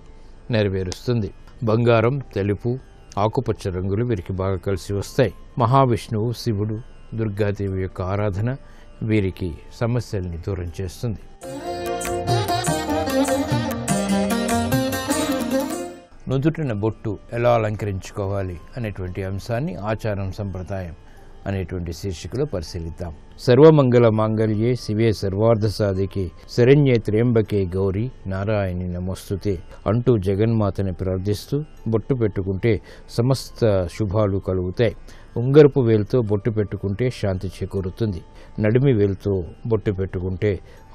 నెరవేరుస్తుంది. బంగారం, తెలుపు, ఆకుపచ్చ రంగులు వీరికి బాగా కలిసి వస్తాయి. మహావిష్ణువు, శివుడు, దుర్గాదేవి యొక్క ఆరాధన వీరికి సమస్యల్ని దూరం చేస్తుంది. నుదుటిన బొట్టు ఎలా అలంకరించుకోవాలి అనేటువంటి అంశాన్ని ఆచారం సంప్రదాయం అనేటువంటి శీర్షికలో పరిశీలిద్దాం. సర్వమంగళ మాంగళ్యే శివే సర్వార్థ సాధికే శరణ్యే త్ర్యంబకే గౌరీ నారాయణి నమస్తుతే అంటూ జగన్మాతని ప్రార్థిస్తూ బొట్టు పెట్టుకుంటే సమస్త శుభాలు కలుగుతాయి. ఉంగరపు వేలుతో బొట్టు పెట్టుకుంటే శాంతి చేకూరుతుంది. నడిమి వేలుతో బొట్టు పెట్టుకుంటే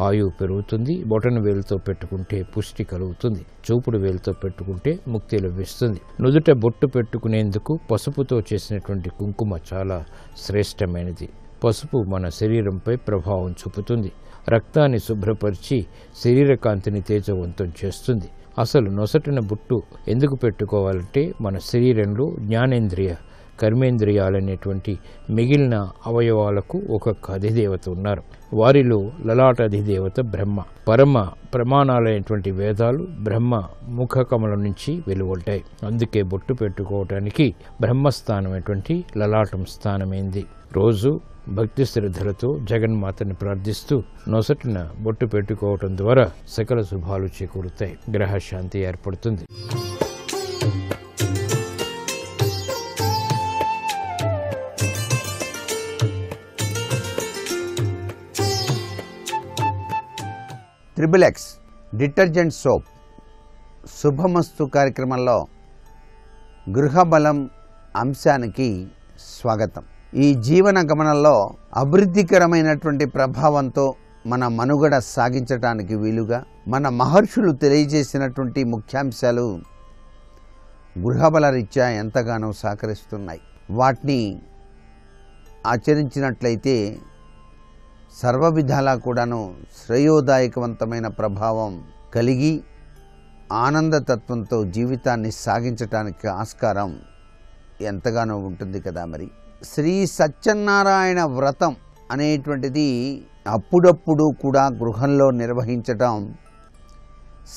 ఆయువు పెరుగుతుంది. బొటన వేలుతో పెట్టుకుంటే పుష్టి కలుగుతుంది. చూపుడు వేలుతో పెట్టుకుంటే ముక్తి లభిస్తుంది. నుదుట బొట్టు పెట్టుకునేందుకు పసుపుతో చేసినటువంటి కుంకుమ చాలా శ్రేష్టమైనది. పసుపు మన శరీరంపై ప్రభావం చూపుతుంది. రక్తాన్ని శుభ్రపరిచి శరీర కాంతిని తేజవంతం చేస్తుంది. అసలు నొసటిన బొట్టు ఎందుకు పెట్టుకోవాలంటే మన శరీరంలో జ్ఞానేంద్రియ కర్మేంద్రియాలనేటువంటి మిగిలిన అవయవాలకు ఒక్కొక్క అధిదేవత ఉన్నారు. వారిలో లలాట అధిదేవత బ్రహ్మ. పరమ ప్రమాణాలైనటువంటి వేదాలు బ్రహ్మ ముఖ కమలం నుంచి వెలువడ్డాయి. అందుకే బొట్టు పెట్టుకోవటానికి బ్రహ్మస్థానమైనటువంటి లలాటం స్థానమైంది. రోజు భక్తి శ్రద్ధలతో జగన్మాతని ప్రార్థిస్తూ నొసటిన బొట్టు పెట్టుకోవటం ద్వారా సకల శుభాలు చేకూరుతాయి. గ్రహశాంతి ఏర్పడుతుంది. XXX డిటర్జెంట్ సోప్ శుభమస్తు కార్యక్రమంలో గృహబలం అంశానికి స్వాగతం. ఈ జీవన గమనంలో అభివృద్ధికరమైనటువంటి ప్రభావంతో మన మనుగడ సాగించడానికి వీలుగా మన మహర్షులు తెలియజేసినటువంటి ముఖ్యాంశాలు గృహబల రీత్యా ఎంతగానో సహకరిస్తున్నాయి. వాటిని ఆచరించినట్లయితే సర్వ విధాలా కూడాను శ్రేయోదాయకవంతమైన ప్రభావం కలిగి ఆనందతత్వంతో జీవితాన్ని సాగించటానికి ఆస్కారం ఎంతగానో ఉంటుంది కదా. మరి శ్రీ సత్యనారాయణ వ్రతం అనేటువంటిది అప్పుడప్పుడు కూడా గృహంలో నిర్వహించటం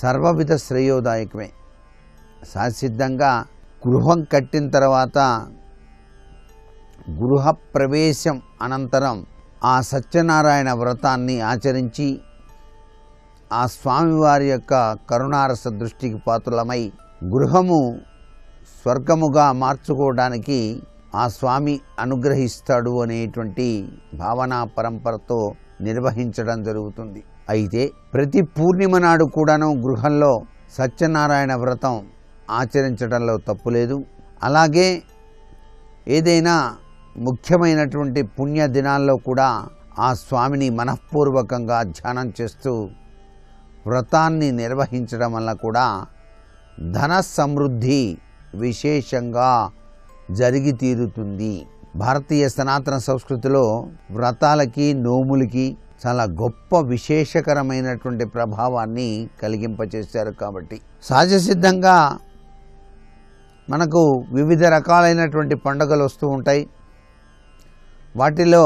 సర్వవిధ శ్రేయోదాయకమే. సహసిద్ధంగా గృహం కట్టిన తర్వాత గృహ ప్రవేశం అనంతరం ఆ సత్యనారాయణ వ్రతాన్ని ఆచరించి ఆ స్వామివారి యొక్క కరుణారస దృష్టికి పాత్రులమై గృహము స్వర్గముగా మార్చుకోవడానికి ఆ స్వామి అనుగ్రహిస్తాడు అనేటువంటి భావనా పరంపరతో నిర్వహించడం జరుగుతుంది. అయితే ప్రతి పూర్ణిమ నాడు కూడాను గృహంలో సత్యనారాయణ వ్రతం ఆచరించడంలో తప్పులేదు. అలాగే ఏదైనా ముఖ్యమైనటువంటి పుణ్య దినాల్లో కూడా ఆ స్వామిని మనఃపూర్వకంగా ధ్యానం చేస్తూ వ్రతాన్ని నిర్వహించడం వల్ల కూడా ధన సమృద్ధి విశేషంగా జరిగి తీరుతుంది. భారతీయ సనాతన సంస్కృతిలో వ్రతాలకి నోములకి చాలా గొప్ప విశేషకరమైనటువంటి ప్రభావాన్ని కలిగింపచేశారు. కాబట్టి సహజ సిద్ధంగా మనకు వివిధ రకాలైనటువంటి పండుగలు వస్తూ ఉంటాయి. వాటిలో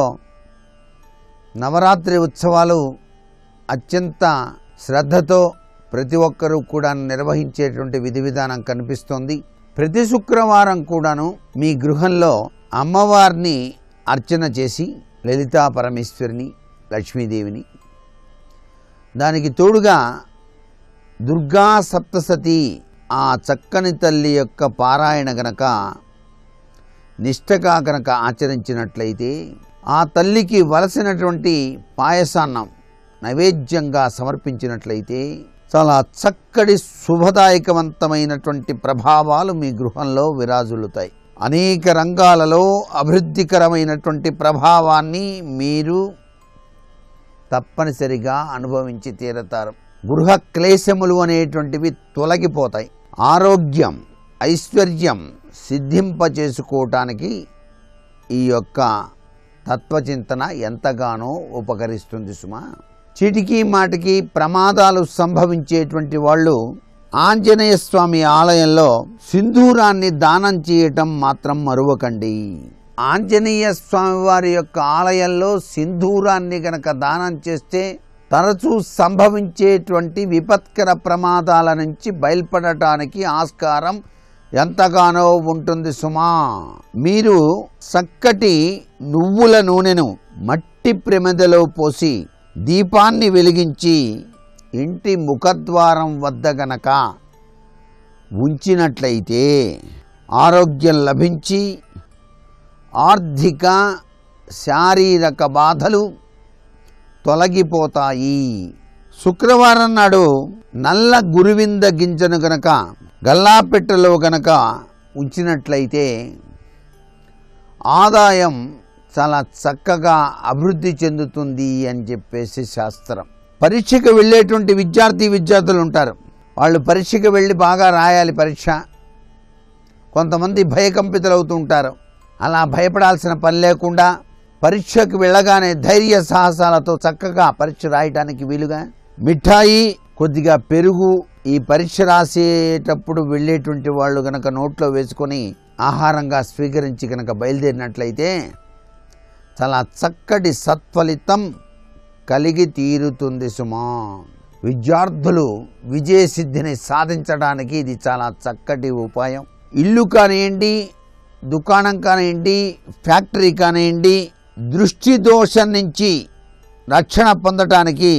నవరాత్రి ఉత్సవాలు అత్యంత శ్రద్ధతో ప్రతి ఒక్కరూ కూడా నిర్వహించేటువంటి విధి విధానం కనిపిస్తోంది. ప్రతి శుక్రవారం కూడాను మీ గృహంలో అమ్మవారిని అర్చన చేసి లలితా పరమేశ్వరిని, లక్ష్మీదేవిని, దానికి తోడుగా దుర్గా సప్తసతి ఆ చక్కని తల్లి యొక్క పారాయణ గనక నిష్ఠగా గనక ఆచరించినట్లయితే ఆ తల్లికి వలసినటువంటి పాయసాన్నం నైవేద్యంగా సమర్పించినట్లయితే చాలా చక్కటి శుభదాయకవంతమైనటువంటి ప్రభావాలు మీ గృహంలో విరాజులుతాయి. అనేక రంగాలలో అభివృద్ధికరమైనటువంటి ప్రభావాన్ని మీరు తప్పనిసరిగా అనుభవించి తీరతారు. గృహ క్లేశములు అనేటువంటివి తొలగిపోతాయి. ఆరోగ్యం, ఐశ్వర్యం సిద్ధింపచేసుకోవటానికి ఈ యొక్క తత్వచింతన ఎంతగానో ఉపకరిస్తుంది సుమా. చీటికి మాటికి ప్రమాదాలు సంభవించేటువంటి వాళ్ళు ఆంజనేయ స్వామి ఆలయంలో సింధూరాన్ని దానం చేయటం మాత్రం మరువకండి. ఆంజనేయ స్వామి వారి యొక్క ఆలయంలో సింధూరాన్ని గనక దానం చేస్తే తరచూ సంభవించేటువంటి విపత్కర ప్రమాదాల నుంచి బయల్పడటానికి ఆస్కారం ఎంతగానో ఉంటుంది సుమా. మీరు చక్కటి నువ్వుల నూనెను మట్టి ప్రమిదలో పోసి దీపాన్ని వెలిగించి ఇంటి ముఖద్వారం వద్ద గనక ఉంచినట్లయితే ఆరోగ్యం లభించి ఆర్థిక శారీరక బాధలు తొలగిపోతాయి. శుక్రవారం నాడు నల్ల గురువింద గింజను గనక గల్లాపెట్టెలో గనక ఉంచినట్లయితే ఆదాయం చాలా చక్కగా అభివృద్ధి చెందుతుంది అని చెప్పేసి శాస్త్రం. పరీక్షకు వెళ్ళేటువంటి విద్యార్థులు ఉంటారు. వాళ్ళు పరీక్షకు వెళ్ళి బాగా రాయాలి పరీక్ష. కొంతమంది భయకంపితులవుతూ ఉంటారు. అలా భయపడాల్సిన పని లేకుండా పరీక్షకు వెళ్ళగానే ధైర్య సాహసాలతో చక్కగా పరీక్ష రాయడానికి వీలుగా మిఠాయి, కొద్దిగా పెరుగు ఈ పరీక్ష రాసేటప్పుడు వెళ్ళేటువంటి వాళ్ళు గనక నోట్లో వేసుకొని ఆహారంగా స్వీకరించి గనక బయలుదేరినట్లయితే చాలా చక్కటి సత్ఫలితం కలిగి తీరుతుంది సుమా. విద్యార్థులు విజయసిద్ధిని సాధించడానికి ఇది చాలా చక్కటి ఉపాయం. ఇల్లు కానివ్వండి, దుకాణం కానివ్వండి, ఫ్యాక్టరీ కానివ్వండి, దృష్టి దోషం నుంచి రక్షణ పొందటానికి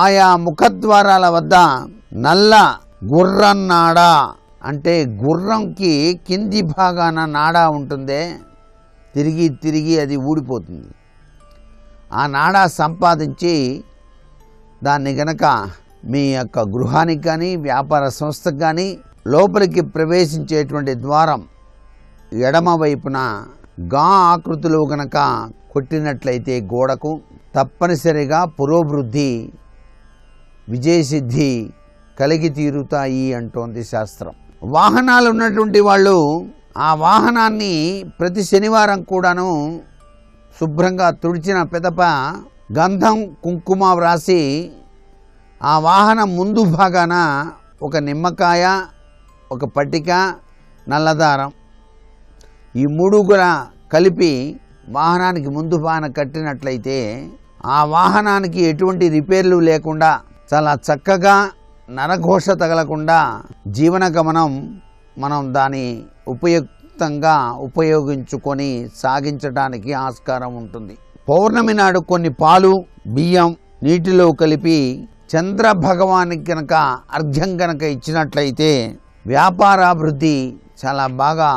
ఆయా ముఖద్వారాల వద్ద నల్ల గుర్రం నాడ, అంటే గుర్రంకి కింది భాగాన నాడా ఉంటుందే, తిరిగి తిరిగి అది ఊడిపోతుంది. ఆ నాడా సంపాదించి దాన్ని గనక మీ యొక్క గృహానికి కానీ వ్యాపార సంస్థకు కానీ లోపలికి ప్రవేశించేటువంటి ద్వారం ఎడమ వైపున గా ఆకృతిలో గనక కొట్టినట్లయితే గోడకు తప్పనిసరిగా పురోభివృద్ధి, విజయసిద్ధి కలిగి తీరుతాయి అంటోంది శాస్త్రం. వాహనాలు ఉన్నటువంటి వాళ్ళు ఆ వాహనాన్ని ప్రతి శనివారం కూడాను శుభ్రంగా తుడిచిన పిదప గంధం కుంకుమ వ్రాసి ఆ వాహనం ముందు భాగాన ఒక నిమ్మకాయ, ఒక పట్టిక, నల్లదారం ఈ మూడు కూడా కలిపి వాహనానికి ముందు భాగాన కట్టినట్లయితే ఆ వాహనానికి ఎటువంటి రిపేర్లు లేకుండా చాలా చక్కగా నరఘోష తగలకుండా జీవన గమనం మనం దాని ఉపయుక్తంగా ఉపయోగించుకొని సాగించడానికి ఆస్కారం ఉంటుంది. పౌర్ణమి నాడు కొన్ని పాలు, బియ్యం నీటిలో కలిపి చంద్ర భగవానికి కనుక అర్ఘ్యం కనుక ఇచ్చినట్లయితే వ్యాపారాభివృద్ధి చాలా బాగా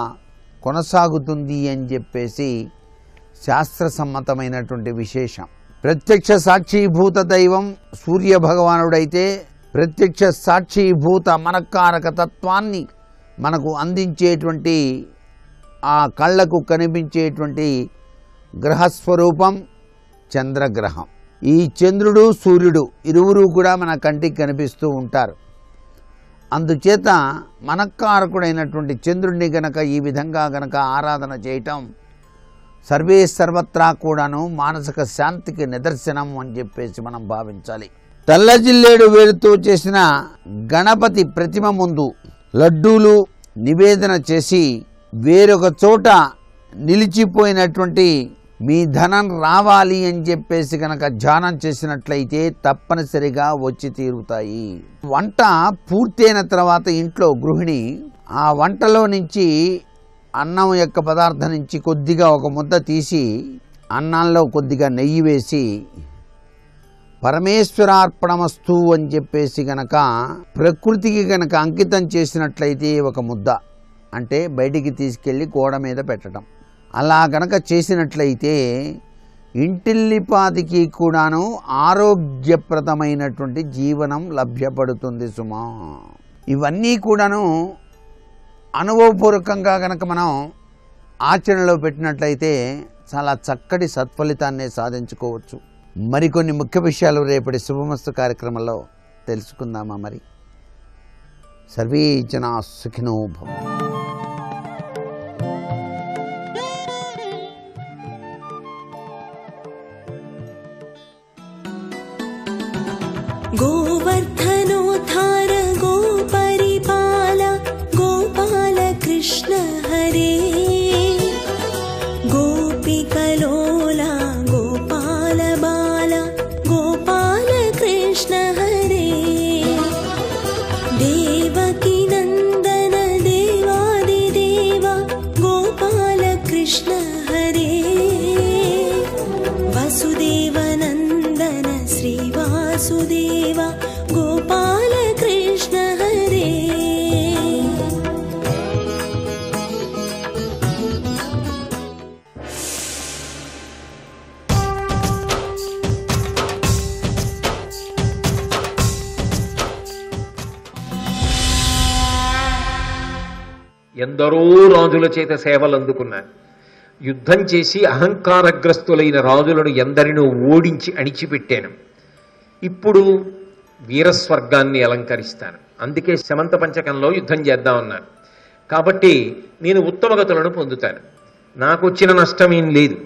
కొనసాగుతుంది అని చెప్పేసి శాస్త్ర సమ్మతమైనటువంటి విశేషం. ప్రత్యక్ష సాక్షీభూత దైవం సూర్య భగవానుడైతే ప్రత్యక్ష సాక్షీభూత మనకారక తత్వాన్ని మనకు అందించేటువంటి ఆ కళ్ళకు కనిపించేటువంటి గ్రహస్వరూపం చంద్రగ్రహం. ఈ చంద్రుడు సూర్యుడు ఇరువురు కూడా మన కంటికి కనిపిస్తూ ఉంటారు. అందుచేత మనకారకుడైనటువంటి చంద్రుడిని గనక ఈ విధంగా గనక ఆరాధన చేయటం సర్వే సర్వత్రా కూడాను మానసిక శాంతికి నిదర్శనం అని చెప్పేసి మనం భావించాలి. తెల్ల జిల్లేడు వేరుతో చేసిన గణపతి ప్రతిమ ముందు లడ్డూలు నివేదన చేసి వేరొక చోట నిలిచిపోయినటువంటి మీ ధనం రావాలి అని చెప్పేసి కనుక ధ్యానం చేసినట్లయితే తప్పనిసరిగా వచ్చి తీరుతాయి. వంట పూర్తయిన తర్వాత ఇంట్లో గృహిణి ఆ వంటలో నుంచి అన్నం యొక్క పదార్థం నుంచి కొద్దిగా ఒక ముద్ద తీసి అన్నంలో కొద్దిగా నెయ్యి వేసి పరమేశ్వరార్పణమస్తు అని చెప్పేసి గనక ప్రకృతికి గనక అంకితం చేసినట్లయితే ఒక ముద్ద అంటే బయటికి తీసుకెళ్ళి గోడ మీద పెట్టడం, అలా గనక చేసినట్లయితే ఇంటిల్లిపాదికి కూడాను ఆరోగ్యప్రదమైనటువంటి జీవనం లభ్యపడుతుంది సుమా. ఇవన్నీ కూడాను అనుభవపూర్వకంగా గనక మనం ఆచరణలో పెట్టినట్లయితే చాలా చక్కటి సత్ఫలితాన్ని సాధించుకోవచ్చు. మరికొన్ని ముఖ్య విషయాలు రేపటి శుభమస్తు కార్యక్రమంలో తెలుసుకుందామా? మరి సర్వే జనా సుఖినో భవంతు. गोवर्धनोद्धार गोपरिपाल गोपाल कृष्ण हरे गोपिकलोला गोपाल बाल गोपाल कृष्ण हरे देवकी नंदन देवादिदेव गोपाल कृष्ण हरे वसुदेव नंदन श्री वासुदेव गोपाल कृष्ण हरे ఎందరో రాజుల చేత సేవలు అందుకున్నారు. యుద్ధం చేసి అహంకారగ్రస్తులైన రాజులను ఎందరినో ఓడించి అణిచిపెట్టాను. ఇప్పుడు వీరస్వర్గాన్ని అలంకరిస్తాను. అందుకే శమంత పంచకంలో యుద్ధం చేద్దామన్నాను. కాబట్టి నేను ఉత్తమగతులను పొందుతాను. నాకు వచ్చిన నష్టమేం లేదు.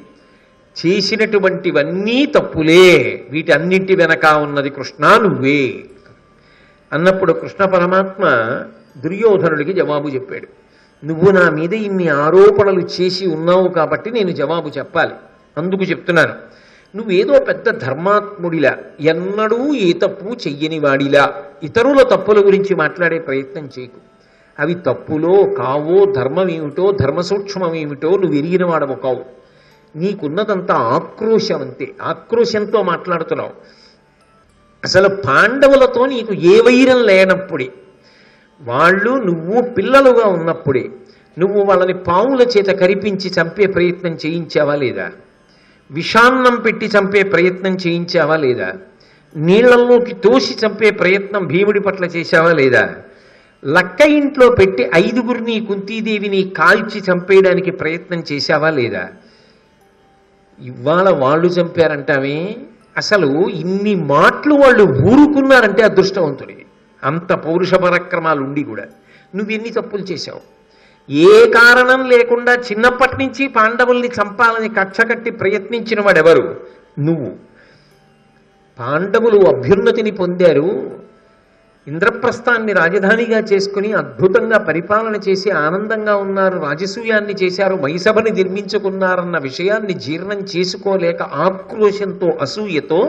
చేసినటువంటివన్నీ తప్పులే, వీటన్నింటి వెనక ఉన్నది కృష్ణ నువ్వే అన్నప్పుడు కృష్ణ పరమాత్మ దుర్యోధనుడికి జవాబు చెప్పాడు. నువ్వు నా మీద ఇన్ని ఆరోపణలు చేసి ఉన్నావు కాబట్టి నేను జవాబు చెప్పాలి. అందుకు చెప్తున్నాను. నువ్వేదో పెద్ద ధర్మాత్ముడిలా, ఎన్నడూ ఏ తప్పు చెయ్యని వాడిలా ఇతరుల తప్పుల గురించి మాట్లాడే ప్రయత్నం చేయకు. అవి తప్పులో కావో, ధర్మం ఏమిటో, ధర్మ సూక్ష్మం ఏమిటో నువ్వు ఎరిగిన వాడవు కావు. నీకున్నదంతా ఆక్రోశం అంతే. ఆక్రోశంతో మాట్లాడుతున్నావు. అసలు పాండవులతో నీకు ఏ వైరం లేనప్పుడే, వాళ్ళు నువ్వు పిల్లలుగా ఉన్నప్పుడే నువ్వు వాళ్ళని పావుల చేత కరిపించి చంపే ప్రయత్నం చేయించావా లేదా? విషాన్నం పెట్టి చంపే ప్రయత్నం చేయించావా లేదా? నీళ్లలోకి తోసి చంపే ప్రయత్నం భీముడి పట్ల చేశావా లేదా? లక్క ఇంట్లో పెట్టి 5గురిని కుంతీదేవిని కాల్చి చంపేయడానికి ప్రయత్నం చేశావా లేదా? ఇవాళ వాళ్ళు చంపారంటామే. అసలు ఇన్ని మాటలు వాళ్ళు ఊరుకున్నారంటే అదృష్టవంతుడి. అంత పౌరుష పరాక్రమాలు ఉండి కూడా నువ్వెన్ని తప్పులు చేశావు. ఏ కారణం లేకుండా చిన్నప్పటి నుంచి పాండవుల్ని చంపాలని కక్ష కట్టి ప్రయత్నించిన వాడెవరు? నువ్వు. పాండవులు అభ్యున్నతిని పొందారు. ఇంద్రప్రస్థాన్ని రాజధానిగా చేసుకుని అద్భుతంగా పరిపాలన చేసి ఆనందంగా ఉన్నారు. రాజసూయాన్ని చేశారు, మైసభని నిర్మించుకున్నారన్న విషయాన్ని జీర్ణం చేసుకోలేక ఆక్రోశంతో, అసూయతో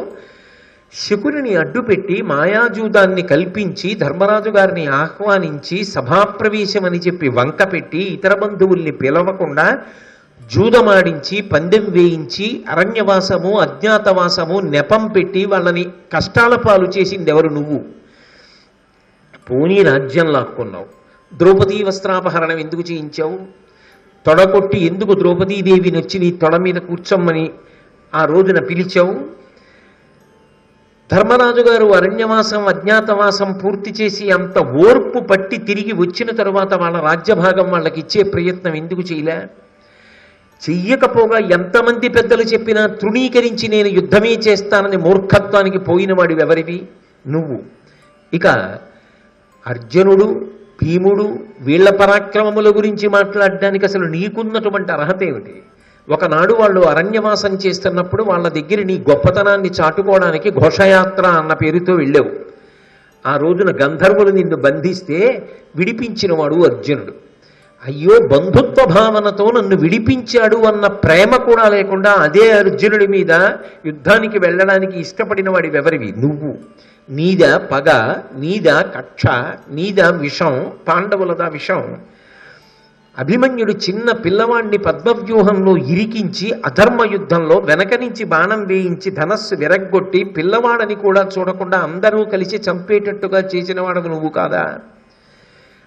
శకునిని అడ్డుపెట్టి మాయాజూదాన్ని కల్పించి ధర్మరాజు గారిని ఆహ్వానించి సభాప్రవేశమని చెప్పి వంక పెట్టి ఇతర బంధువుల్ని పిలవకుండా జూదమాడించి పందెం వేయించి అరణ్యవాసము అజ్ఞాతవాసము నెపం పెట్టి వాళ్ళని కష్టాల పాలు చేసింది ఎవరు? నువ్వు. పోనీ రాజ్యం లాక్కున్నావు. ద్రౌపదీ వస్త్రాపహరణం ఎందుకు చేయించావు? తొడగొట్టి ఎందుకు ద్రౌపదీదేవిని వచ్చి నీ తొడ మీద కూర్చోమ్మని ఆ రోజున పిలిచావు? ధర్మరాజు గారు అరణ్యవాసం అజ్ఞాతవాసం పూర్తి చేసి అంత ఓర్పు పట్టి తిరిగి వచ్చిన తరువాత వాళ్ళ రాజ్యభాగం వాళ్ళకి ఇచ్చే ప్రయత్నం ఎందుకు చేయలే? చెయ్యకపోగా ఎంతమంది పెద్దలు చెప్పినా తృణీకరించి నేను యుద్ధమే చేస్తానని మూర్ఖత్వానికి పోయినవాడు ఎవరివి? నువ్వు. ఇక అర్జునుడు, భీముడు వీళ్ల పరాక్రమముల గురించి మాట్లాడడానికి అసలు నీకున్నటువంటి అర్హత ఏమిటి? ఒకనాడు వాళ్ళు అరణ్యవాసం చేస్తున్నప్పుడు వాళ్ళ దగ్గర నీ గొప్పతనాన్ని చాటుకోవడానికి ఘోషయాత్ర అన్న పేరుతో వెళ్ళావు. ఆ రోజున గంధర్వులు నిన్ను బంధిస్తే విడిపించినవాడు అర్జునుడు. అయ్యో, బంధుత్వ భావనతో నన్ను విడిపించాడు అన్న ప్రేమ కూడా లేకుండా అదే అర్జునుడి మీద యుద్ధానికి వెళ్ళడానికి ఇష్టపడిన వాడి ఎవరివి? నువ్వు. నీదా పగ, నీదా కక్ష, నీదా విషం, పాండవులదా విషం. అభిమన్యుడు చిన్న పిల్లవాడిని పద్మవ్యూహంలో ఇరికించి అధర్మ యుద్ధంలో వెనక నుంచి బాణం వేయించి ధనస్సు విరగ్గొట్టి పిల్లవాడని కూడా చూడకుండా అందరూ కలిసి చంపేటట్టుగా చేసినవాడు నువ్వు కాదా?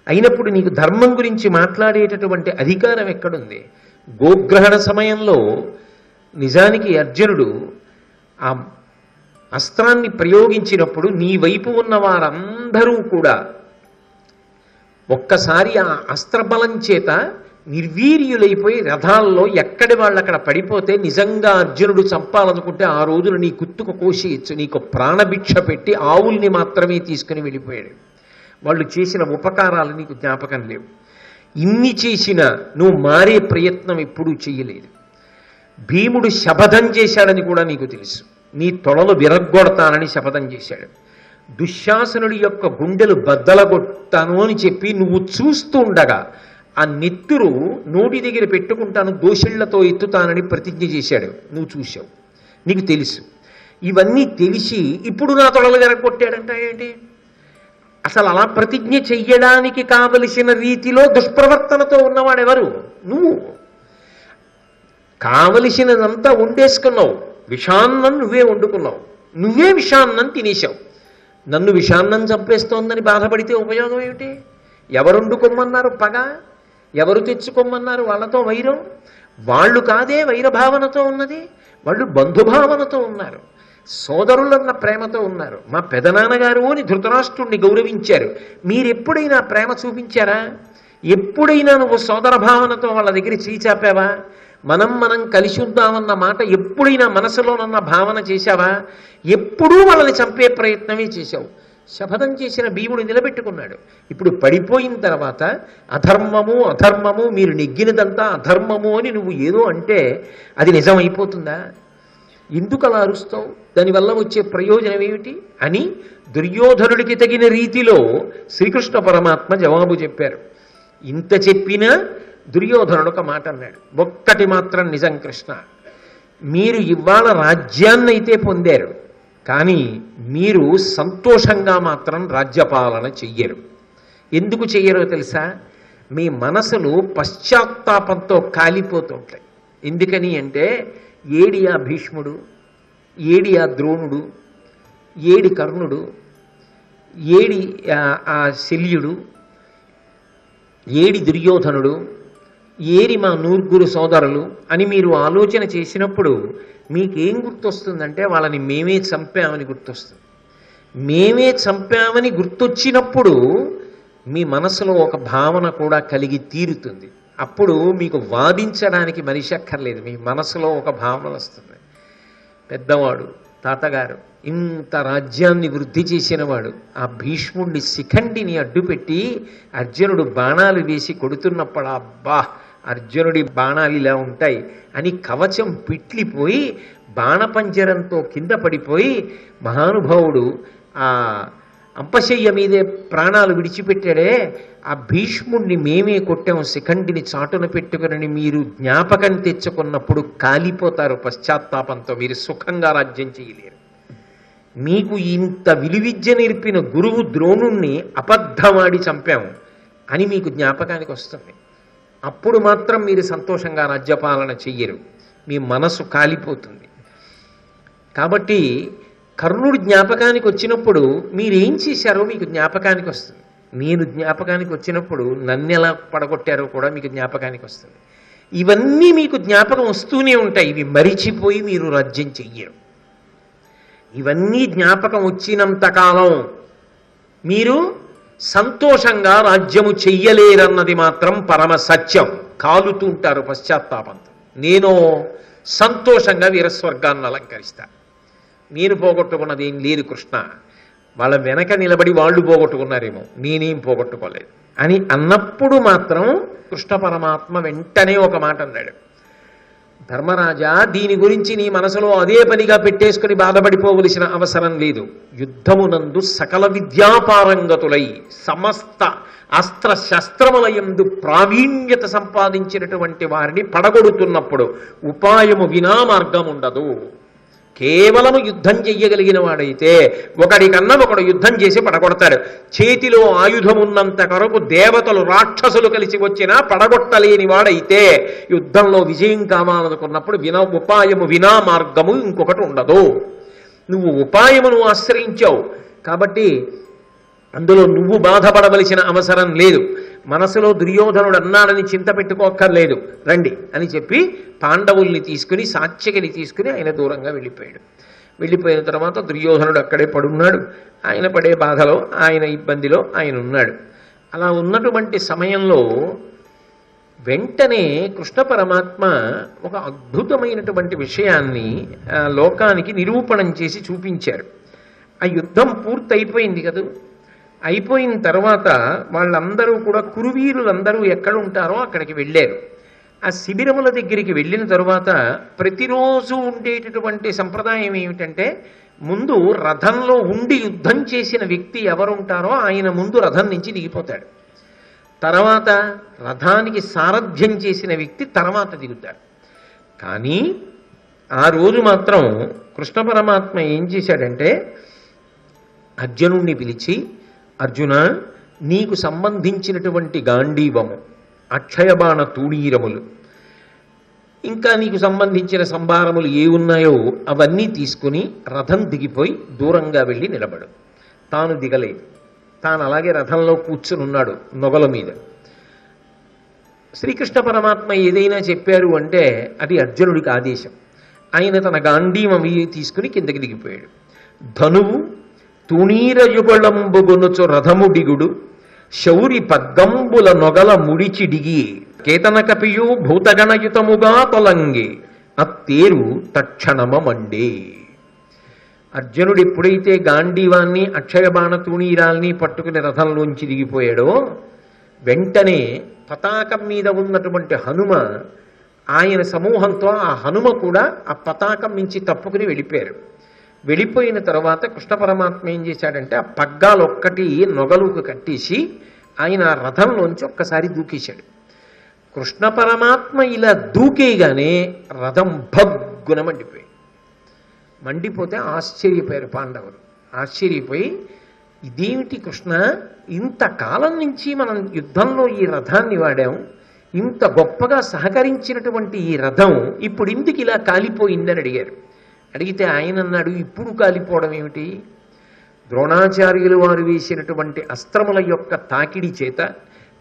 అయినప్పుడు నీకు ధర్మం గురించి మాట్లాడేటటువంటి అధికారం ఎక్కడుంది? గోగ్రహణ సమయంలో నిజానికి అర్జునుడు ఆ అస్త్రాన్ని ప్రయోగించినప్పుడు నీ వైపు ఉన్న వారందరూ కూడా ఒక్కసారి ఆ అస్త్రబలం చేత నిర్వీర్యులైపోయి రథాల్లో ఎక్కడి వాళ్ళు అక్కడ పడిపోతే నిజంగా అర్జునుడు చంపాలనుకుంటే ఆ రోజున నీ కుత్తుకు కోసేయచ్చు. నీకు ప్రాణభిక్ష పెట్టి ఆవుల్ని మాత్రమే తీసుకుని వెళ్ళిపోయాడు. వాళ్ళు చేసిన ఉపకారాలు నీకు జ్ఞాపకం లేవు. ఇన్ని చేసినా నువ్వు మారే ప్రయత్నం ఎప్పుడూ చెయ్యలేదు. భీముడు శపథం చేశాడని కూడా నీకు తెలుసు. నీ తొడలు విరగ్గొడతానని శపథం చేశాడు. దుశ్శాసనుడి యొక్క గుండెలు బద్దలగొట్టాను అని చెప్పి నువ్వు చూస్తూ ఉండగా ఆ నెత్తురు నోటి దగ్గర పెట్టుకుంటాను, దోషిళ్లతో ఎత్తుతానని ప్రతిజ్ఞ చేశాడు. నువ్వు చూశావు, నీకు తెలుసు. ఇవన్నీ తెలిసి ఇప్పుడు నా తొడలు విరగ్గొట్టాడంట ఏంటి? అసలు అలా ప్రతిజ్ఞ చెయ్యడానికి కావలసిన రీతిలో దుష్ప్రవర్తనతో ఉన్నవాడెవరు? నువ్వు. కావలసినదంతా వండేసుకున్నావు. విషాన్నం నువ్వే వండుకున్నావు, నువ్వే విషాన్నం తినేశావు. నన్ను విషాన్నం చంపేస్తోందని బాధపడితే ఉపయోగం ఏమిటి? ఎవరు వండుకోమన్నారు పగ? ఎవరు తెచ్చుకోమన్నారు వాళ్ళతో వైరం? వాళ్ళు కాదే వైరభావనతో ఉన్నది, వాళ్ళు బంధుభావనతో ఉన్నారు, సోదరులన్న ప్రేమతో ఉన్నారు. మా పెదనాన్నగారు అని ధృతరాష్ట్రుణ్ణి గౌరవించారు. మీరెప్పుడైనా ప్రేమ చూపించారా? ఎప్పుడైనా నువ్వు సోదర భావనతో వాళ్ళ దగ్గర చేచాపావా? మనం కలిసి ఉందామన్న మాట ఎప్పుడైనా మనసులోనన్న భావన చేశావా? ఎప్పుడూ వాళ్ళని చంపే ప్రయత్నమే చేశావు. శపథం చేసిన భీముడు నిలబెట్టుకున్నాడు. ఇప్పుడు పడిపోయిన తర్వాత అధర్మము మీరు నెగ్గినదంతా అధర్మము అని నువ్వు ఏదో అంటే అది నిజమైపోతుందా? ఎందుకు అలా అరుస్తావు? దానివల్ల వచ్చే ప్రయోజనం ఏమిటి అని దుర్యోధనుడికి తగిన రీతిలో శ్రీకృష్ణ పరమాత్మ జవాబు చెప్పారు. ఇంత చెప్పినా దుర్యోధనుడు ఒక మాట అన్నాడు. ఒక్కటి మాత్రం నిజం కృష్ణ, మీరు ఇవాళ రాజ్యాన్ని అయితే పొందారు, కానీ మీరు సంతోషంగా మాత్రం రాజ్యపాలన చెయ్యరు. ఎందుకు చెయ్యరో తెలుసా? మీ మనసులు పశ్చాత్తాపంతో కాలిపోతుంటాయి. ఎందుకని అంటే ఏడి ఆ భీష్ముడు, ఏడి ఆ ద్రోణుడు, ఏడి కర్ణుడు, ఏడి ఆ శల్యుడు, ఏడి దుర్యోధనుడు, ఏరి మా నూర్గురు సోదరులు అని మీరు ఆలోచన చేసినప్పుడు మీకేం గుర్తొస్తుందంటే వాళ్ళని మేమే చంపామని గుర్తొస్తుంది. మేమే చంపామని గుర్తొచ్చినప్పుడు మీ మనసులో ఒక భావన కూడా కలిగి తీరుతుంది. అప్పుడు మీకు వాదించడానికి మనిషి అక్కర్లేదు, మీ మనసులో ఒక భావన వస్తుంది. పెద్దవాడు తాతగారు ఇంత రాజ్యాన్ని వృద్ధి చేసినవాడు ఆ భీష్ముడిని శిఖండిని అడ్డుపెట్టి అర్జునుడు బాణాలు వేసి కొడుతున్నప్పుడు అబ్బా అర్జునుడి బాణాలు ఇలా ఉంటాయి అని కవచం పిట్లిపోయి బాణపంజరంతో కింద పడిపోయి మహానుభావుడు ఆ అంపశయ్య మీదే ప్రాణాలు విడిచిపెట్టాడే, ఆ భీష్ముడిని మేమే కొట్టాము శిఖండిని చాటున పెట్టుకుని మీరు జ్ఞాపకం తెచ్చుకున్నప్పుడు కాలిపోతారు పశ్చాత్తాపంతో. మీరు సుఖంగా రాజ్యం చేయలేరు. మీకు ఇంత విలువిద్య నేర్పిన గురువు ద్రోణుణ్ణి అబద్ధమాడి చంపాము అని మీకు జ్ఞాపకానికి వస్తుంది. అప్పుడు మాత్రం మీరు సంతోషంగా రాజ్యపాలన చెయ్యరు, మీ మనసు కాలిపోతుంది. కాబట్టి కర్ణుడు జ్ఞాపకానికి వచ్చినప్పుడు మీరేం చేశారో మీకు జ్ఞాపకానికి వస్తుంది. నేను జ్ఞాపకానికి వచ్చినప్పుడు నన్ను ఎలా పడగొట్టారో కూడా మీకు జ్ఞాపకానికి వస్తుంది. ఇవన్నీ మీకు జ్ఞాపకం వస్తూనే ఉంటాయి. ఇవి మరిచిపోయి మీరు రాజ్యం చెయ్యరు. ఇవన్నీ జ్ఞాపకం వచ్చినంతకాలం మీరు సంతోషంగా రాజ్యము చెయ్యలేరన్నది మాత్రం పరమ సత్యం. కాలుతూ ఉంటారు పశ్చాత్తాపంతో. నేను సంతోషంగా వీరస్వర్గాన్ని అలంకరిస్తా. నేను పోగొట్టుకున్నది ఏం లేదు కృష్ణ, వాళ్ళ వెనక నిలబడి వాళ్ళు పోగొట్టుకున్నారేమో, నేనేం పోగొట్టుకోలేదు అని అన్నప్పుడు మాత్రం కృష్ణ పరమాత్మ వెంటనే ఒక మాట అన్నాడు, ధర్మరాజా, దీని గురించి నీ మనసులో అదే పనిగా పెట్టేసుకుని బాధపడిపోవలసిన అవసరం లేదు. యుద్ధమునందు సకల విద్యాపారంగతులై సమస్త అస్త్ర శస్త్రములయందు ప్రావీణ్యత సంపాదించినటువంటి వారిని పడగొడుతున్నప్పుడు ఉపాయము వినా మార్గం ఉండదు. కేవలము యుద్ధం చెయ్యగలిగిన వాడైతే ఒకడికన్నా ఒకడు యుద్ధం చేసి పడగొడతాడు. చేతిలో ఆయుధం ఉన్నంత వరకు దేవతలు రాక్షసులు కలిసి వచ్చినా పడగొట్టలేని వాడైతే యుద్ధంలో విజయం కావాలనుకున్నప్పుడు ఉపాయము వినా మార్గము ఇంకొకటి ఉండదు. నువ్వు ఉపాయమును ఆశ్రయించావు కాబట్టి అందులో నువ్వు బాధపడవలసిన అవసరం లేదు. మనసులో దుర్యోధనుడు అన్నాడని చింత పెట్టుకోక్కర్లేదు, రండి అని చెప్పి పాండవుల్ని తీసుకుని సాత్యకిని తీసుకుని ఆయన దూరంగా వెళ్ళిపోయాడు. వెళ్ళిపోయిన తర్వాత దుర్యోధనుడు అక్కడే పడున్నాడు. ఆయన పడే బాధలో, ఆయన ఇబ్బందిలో ఆయన ఉన్నాడు. అలా ఉన్నటువంటి సమయంలో వెంటనే కృష్ణ పరమాత్మ ఒక అద్భుతమైనటువంటి విషయాన్ని లోకానికి నిరూపణం చేసి చూపించారు. ఆ యుద్ధం పూర్తయిపోయింది కదా. అయిపోయిన తర్వాత వాళ్ళందరూ కూడా కురువీరులందరూ ఎక్కడుంటారో అక్కడికి వెళ్ళారు. ఆ శిబిరముల దగ్గరికి వెళ్ళిన తరువాత ప్రతిరోజు ఉండేటటువంటి సంప్రదాయం ఏమిటంటే, ముందు రథంలో ఉండి యుద్ధం చేసిన వ్యక్తి ఎవరుంటారో ఆయన ముందు రథం నుంచి దిగిపోతాడు. తర్వాత రథానికి సారథ్యం చేసిన వ్యక్తి తర్వాత దిగుతాడు. కానీ ఆ రోజు మాత్రం కృష్ణ పరమాత్మ ఏం చేశాడంటే, అర్జునుణ్ణి పిలిచి, అర్జున, నీకు సంబంధించినటువంటి గాంధీవము, అక్షయబాణ తూణీరములు, ఇంకా నీకు సంబంధించిన సంభారములు ఏ ఉన్నాయో అవన్నీ తీసుకుని రథం దిగిపోయి దూరంగా వెళ్ళి నిలబడు. తాను దిగలేదు, తాను అలాగే రథంలో కూర్చుని ఉన్నాడు నొగల మీద. శ్రీకృష్ణ పరమాత్మ ఏదైనా చెప్పారు అంటే అది అర్జునుడికి ఆదేశం. ఆయన తన గాంధీవం తీసుకుని కిందకి దిగిపోయాడు. ధనువు తుణీరయుగళంబుగొనుచు రథముడిగుడు శౌరి పద్గంబుల నొగల ముడిచిడిగి కేతన కపియు భూతగణయుతముగా తొలంగి అత్తేరు తక్షణమండే. అర్జునుడు ఎప్పుడైతే గాంధీవాన్ని అక్షయబాణ తూణీరాల్ని పట్టుకుని రథంలోంచి దిగిపోయాడో వెంటనే పతాకం మీద ఉన్నటువంటి హనుమ ఆయన సమూహంతో ఆ హనుమ కూడా ఆ పతాకం నుంచి తప్పుకుని వెళ్ళిపోయారు. వెళ్ళిపోయిన తర్వాత కృష్ణ పరమాత్మ ఏం చేశాడంటే ఆ పగ్గాలు ఒక్కటి నొగలుకు కట్టేసి ఆయన రథంలోంచి ఒక్కసారి దూకేశాడు. కృష్ణ పరమాత్మ ఇలా దూకేయగానే రథం భగ్గున మండిపోయింది. మండిపోతే ఆశ్చర్యపోయారు పాండవులు. ఆశ్చర్యపోయి, ఇదేమిటి కృష్ణ, ఇంతకాలం నుంచి మనం యుద్ధంలో ఈ రథాన్ని వాడాం, ఇంత గొప్పగా సహకరించినటువంటి ఈ రథం ఇప్పుడు ఇందుకు ఇలా కాలిపోయిందని అడిగారు. అడిగితే ఆయన అన్నాడు, ఇప్పుడు కాలిపోవడం ఏమిటి? ద్రోణాచార్యులు వారు వేసినటువంటి అస్త్రముల యొక్క తాకిడి చేత,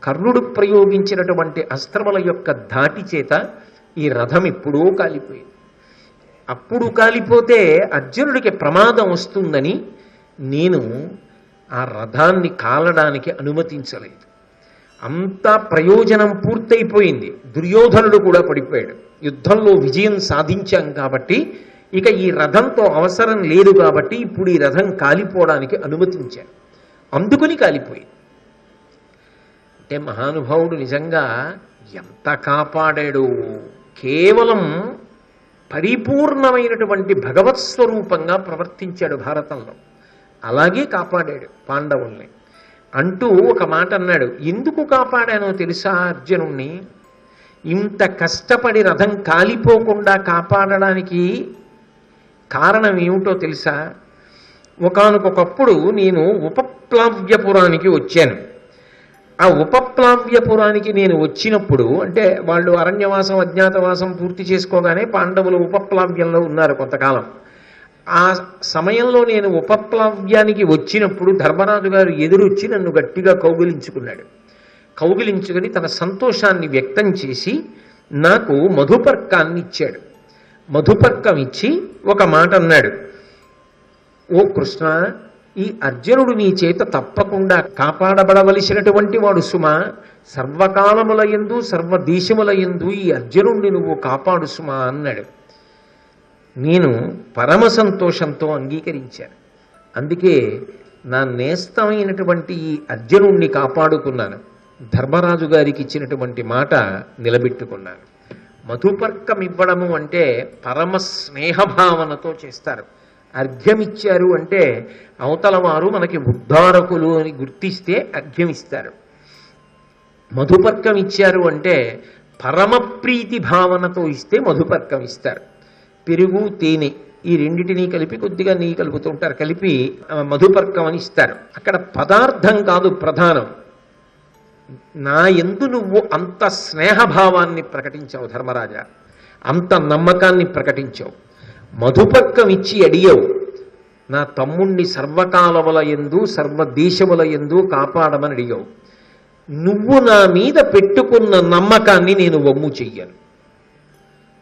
కర్ణుడు ప్రయోగించినటువంటి అస్త్రముల యొక్క ధాటి చేత ఈ రథం ఎప్పుడో కాలిపోయింది. అప్పుడు కాలిపోతే అర్జునుడికి ప్రమాదం వస్తుందని నేను ఆ రథాన్ని కాలడానికి అనుమతించలేదు. అంతా ప్రయోజనం పూర్తయిపోయింది. దుర్యోధనుడు కూడా పడిపోయాడు. యుద్ధంలో విజయం సాధించాం కాబట్టి ఇక ఈ రథంతో అవసరం లేదు కాబట్టి ఇప్పుడు ఈ రథం కాలిపోవడానికి అనుమతించారు. అందుకుని కాలిపోయింది. అంటే మహానుభావుడు నిజంగా ఎంత కాపాడాడో, కేవలం పరిపూర్ణమైనటువంటి భగవత్ స్వరూపంగా ప్రవర్తించాడు భారతంలో. అలాగే కాపాడాడు పాండవుల్ని. అంటూ ఒక మాట అన్నాడు, ఎందుకు కాపాడానో తెలుసా అర్జునుణ్ణి? ఇంత కష్టపడి రథం కాలిపోకుండా కాపాడడానికి కారణం ఏమిటో తెలుసా? ఒకానొకప్పుడు నేను ఉపప్లావ్యపురానికి వచ్చాను. ఆ ఉపప్లావ్యపురానికి నేను వచ్చినప్పుడు, అంటే వాళ్ళు అరణ్యవాసం అజ్ఞాతవాసం పూర్తి చేసుకోగానే పాండవులు ఉపప్లావ్యంలో ఉన్నారు కొంతకాలం. ఆ సమయంలో నేను ఉపప్లావ్యానికి వచ్చినప్పుడు ధర్మరాజు గారు ఎదురొచ్చి నన్ను గట్టిగా కౌగిలించుకున్నాడు. కౌగిలించుకుని తన సంతోషాన్ని వ్యక్తం చేసి నాకు మధుపర్కాన్ని ఇచ్చాడు. మధుపర్కం ఇచ్చి ఒక మాట అన్నాడు, ఓ కృష్ణ, ఈ అర్జునుడు నీ చేత తప్పకుండా కాపాడబడవలసినటువంటి వాడు సుమా. సర్వకాలముల యందు సర్వదేశముల యందు ఈ అర్జునుడిని నువ్వు కాపాడు సుమా అన్నాడు. నేను పరమ సంతోషంతో అంగీకరించాను. అందుకే నా నేస్తమైనటువంటి ఈ అర్జునుణ్ణి కాపాడుకున్నాను. ధర్మరాజు గారికి ఇచ్చినటువంటి మాట నిలబెట్టుకున్నాను. మధుపర్కం ఇవ్వడము అంటే పరమ స్నేహభావనతో చేస్తారు. అర్ఘ్యమిచ్చారు అంటే అవతల వారు మనకి ఉద్ధారకులు అని గుర్తిస్తే అర్ఘ్యమిస్తారు. మధుపర్కం ఇచ్చారు అంటే పరమ ప్రీతి భావనతో ఇస్తే మధుపర్కం ఇస్తారు. పెరుగు తేనె ఈ రెండిటినీ కలిపి కొద్దిగా నెయ్యి కలుపుతూ ఉంటారు, కలిపి మధుపర్కం అని ఇస్తారు. అక్కడ పదార్థం కాదు ప్రధానం. నా యందు నువ్వు అంత స్నేహభావాన్ని ప్రకటించావు ధర్మరాజా, అంత నమ్మకాన్ని ప్రకటించావు. మధుపర్కం ఇచ్చి అడిగావు, నా తమ్ముణ్ణి సర్వకాలముల యందు సర్వదేశముల యందు కాపాడమని అడిగావు. నువ్వు నా మీద పెట్టుకున్న నమ్మకాన్ని నేను వమ్ము చెయ్యను.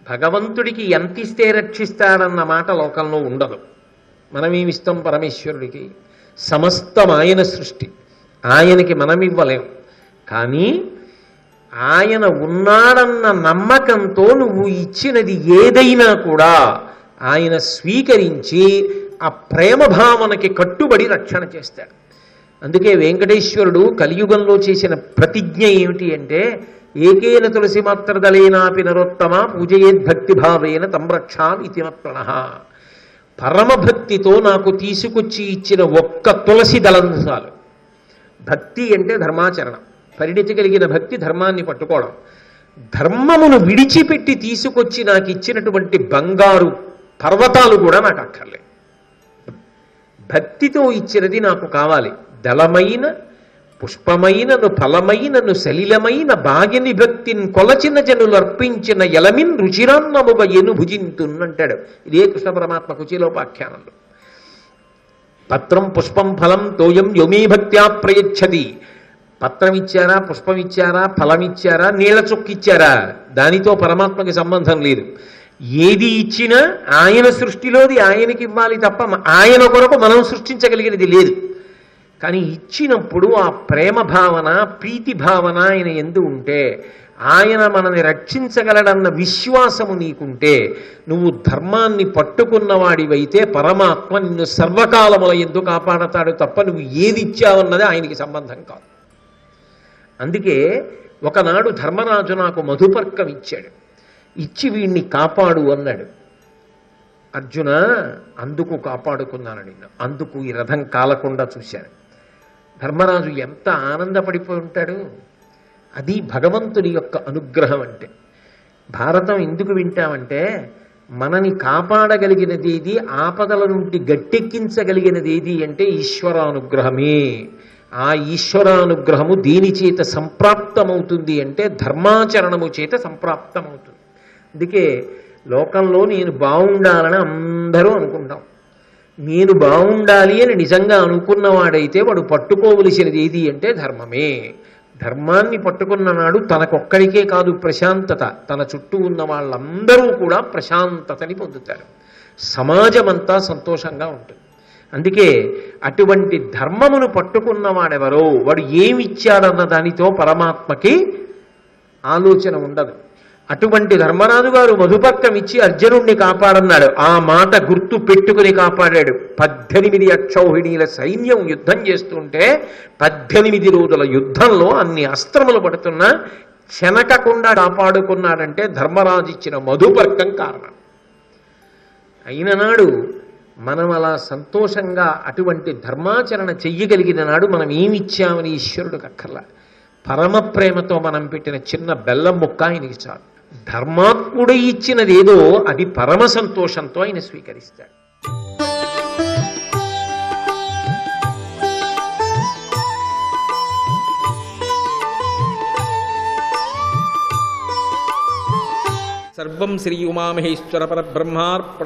భగవంతుడికి ఎంత ఇస్తే రక్షిస్తాడన్న మాట లోకంలో ఉండదు. మనమేమిస్తాం పరమేశ్వరుడికి? సమస్తం ఆయన సృష్టి, ఆయనకి మనమివ్వలేం. కానీ ఆయన ఉన్నాడన్న నమ్మకంతో నువ్వు ఇచ్చినది ఏదైనా కూడా ఆయన స్వీకరించి ఆ ప్రేమ భావనకి కట్టుబడి రక్షణ చేస్తాడు. అందుకే వెంకటేశ్వరుడు కలియుగంలో చేసిన ప్రతిజ్ఞ ఏమిటి అంటే, ఏకేన తులసి మాత్రదలేనాపి నరోత్తమ పూజయేద్భక్తి భావేన తంరక్షామి ఇతిమత్ప్రణః. పరమభక్తితో నాకు తీసుకొచ్చి ఇచ్చిన ఒక్క తులసి దళం చాలు. భక్తి అంటే ధర్మాచరణం, పరిణితి కలిగిన భక్తి ధర్మాన్ని పట్టుకోవడం. ధర్మమును విడిచిపెట్టి తీసుకొచ్చి నాకు ఇచ్చినటువంటి బంగారు పర్వతాలు కూడా నాకు అక్కర్లే. భక్తితో ఇచ్చినది నాకు కావాలి. దళమైన పుష్పమైనను ఫలమైనను సలిలమైన బాగిని భక్తిని కొలచిన జనులు అర్పించిన ఎలమిన్ రుచిరాన్నముగ ఎను భుజింతున్నంటాడు. ఇదే కృష్ణ పరమాత్మ కుచిలోపాఖ్యానంలో. పత్రం పుష్పం ఫలం తోయం యోమే భక్త్యా ప్రయచ్చతి. పత్రం ఇచ్చారా, పుష్పం ఇచ్చారా, ఫలం ఇచ్చారా, నీళ్ల చొక్కిచ్చారా, దానితో పరమాత్మకి సంబంధం లేదు. ఏది ఇచ్చినా ఆయన సృష్టిలోది ఆయనకి ఇవ్వాలి తప్ప ఆయన కొరకు మనం సృష్టించగలిగినది లేదు. కానీ ఇచ్చినప్పుడు ఆ ప్రేమ భావన, ప్రీతి భావన ఆయన ఎందు ఉంటే, ఆయన మనల్ని రక్షించగలడన్న విశ్వాసము నీకుంటే, నువ్వు ధర్మాన్ని పట్టుకున్నవాడివైతే పరమాత్మ నిన్ను సర్వకాలముల ఎందు కాపాడతాడు తప్ప నువ్వు ఏది ఇచ్చావన్నది ఆయనకి సంబంధం కాదు. అందుకే ఒకనాడు ధర్మరాజు నాకు మధుపర్కం ఇచ్చాడు. ఇచ్చి వీణ్ణి కాపాడు అన్నాడు. అర్జున, అందుకు కాపాడుకున్నాను నిన్ను, అందుకు ఈ రథం కాలకుండా చూశాను. ధర్మరాజు ఎంత ఆనందపడిపోయి ఉంటాడు. అది భగవంతుని యొక్క అనుగ్రహం అంటే. భారతం ఎందుకు వింటామంటే, మనని కాపాడగలిగినది ఏది, ఆపదల నుండి గట్టెక్కించగలిగినది ఏది అంటే ఈశ్వరానుగ్రహమే. ఆ ఈశ్వరానుగ్రహము దేని చేత సంప్రాప్తమవుతుంది అంటే ధర్మాచరణము చేత సంప్రాప్తమవుతుంది. అందుకే లోకంలో నేను బాగుండాలని అందరూ అనుకుంటాం. నేను బాగుండాలి అని నిజంగా అనుకున్నవాడైతే వాడు పట్టుకోవలసినది ఏది అంటే ధర్మమే. ధర్మాన్ని పట్టుకున్న నాడు తనకొక్కడికే కాదు ప్రశాంతత, తన చుట్టూ ఉన్న వాళ్ళందరూ కూడా ప్రశాంతతని పొందుతారు. సమాజమంతా సంతోషంగా ఉంటుంది. అందుకే అటువంటి ధర్మమును పట్టుకున్నవాడెవరో వాడు ఏమిచ్చాడన్న దానితో పరమాత్మకి ఆలోచన ఉండదు. అటువంటి ధర్మరాజు గారు మధుపర్కం ఇచ్చి అర్జునుణ్ణి కాపాడన్నాడు. ఆ మాట గుర్తు పెట్టుకుని కాపాడాడు. 18 అక్షౌహిణీల సైన్యం యుద్ధం చేస్తుంటే 18 రోజుల యుద్ధంలో అన్ని అస్త్రములు పడుతున్నా చెనకకుండా కాపాడుకున్నాడంటే ధర్మరాజు ఇచ్చిన మధుపర్కం కారణం. అయిన నాడు మనం అలా సంతోషంగా అటువంటి ధర్మాచరణ చెయ్యగలిగిన నాడు మనం ఏమిచ్చామని ఈశ్వరుడికి అక్కర్లా. పరమ ప్రేమతో మనం పెట్టిన చిన్న బెల్లం ముక్క ఆయనకి చాలు. ధర్మాత్ముడు ఇచ్చినదేదో అది పరమ సంతోషంతో ఆయన స్వీకరిస్తాడు. సర్వం శ్రీ ఉమామహేశ్వర పరబ్రహ్మార్పణం.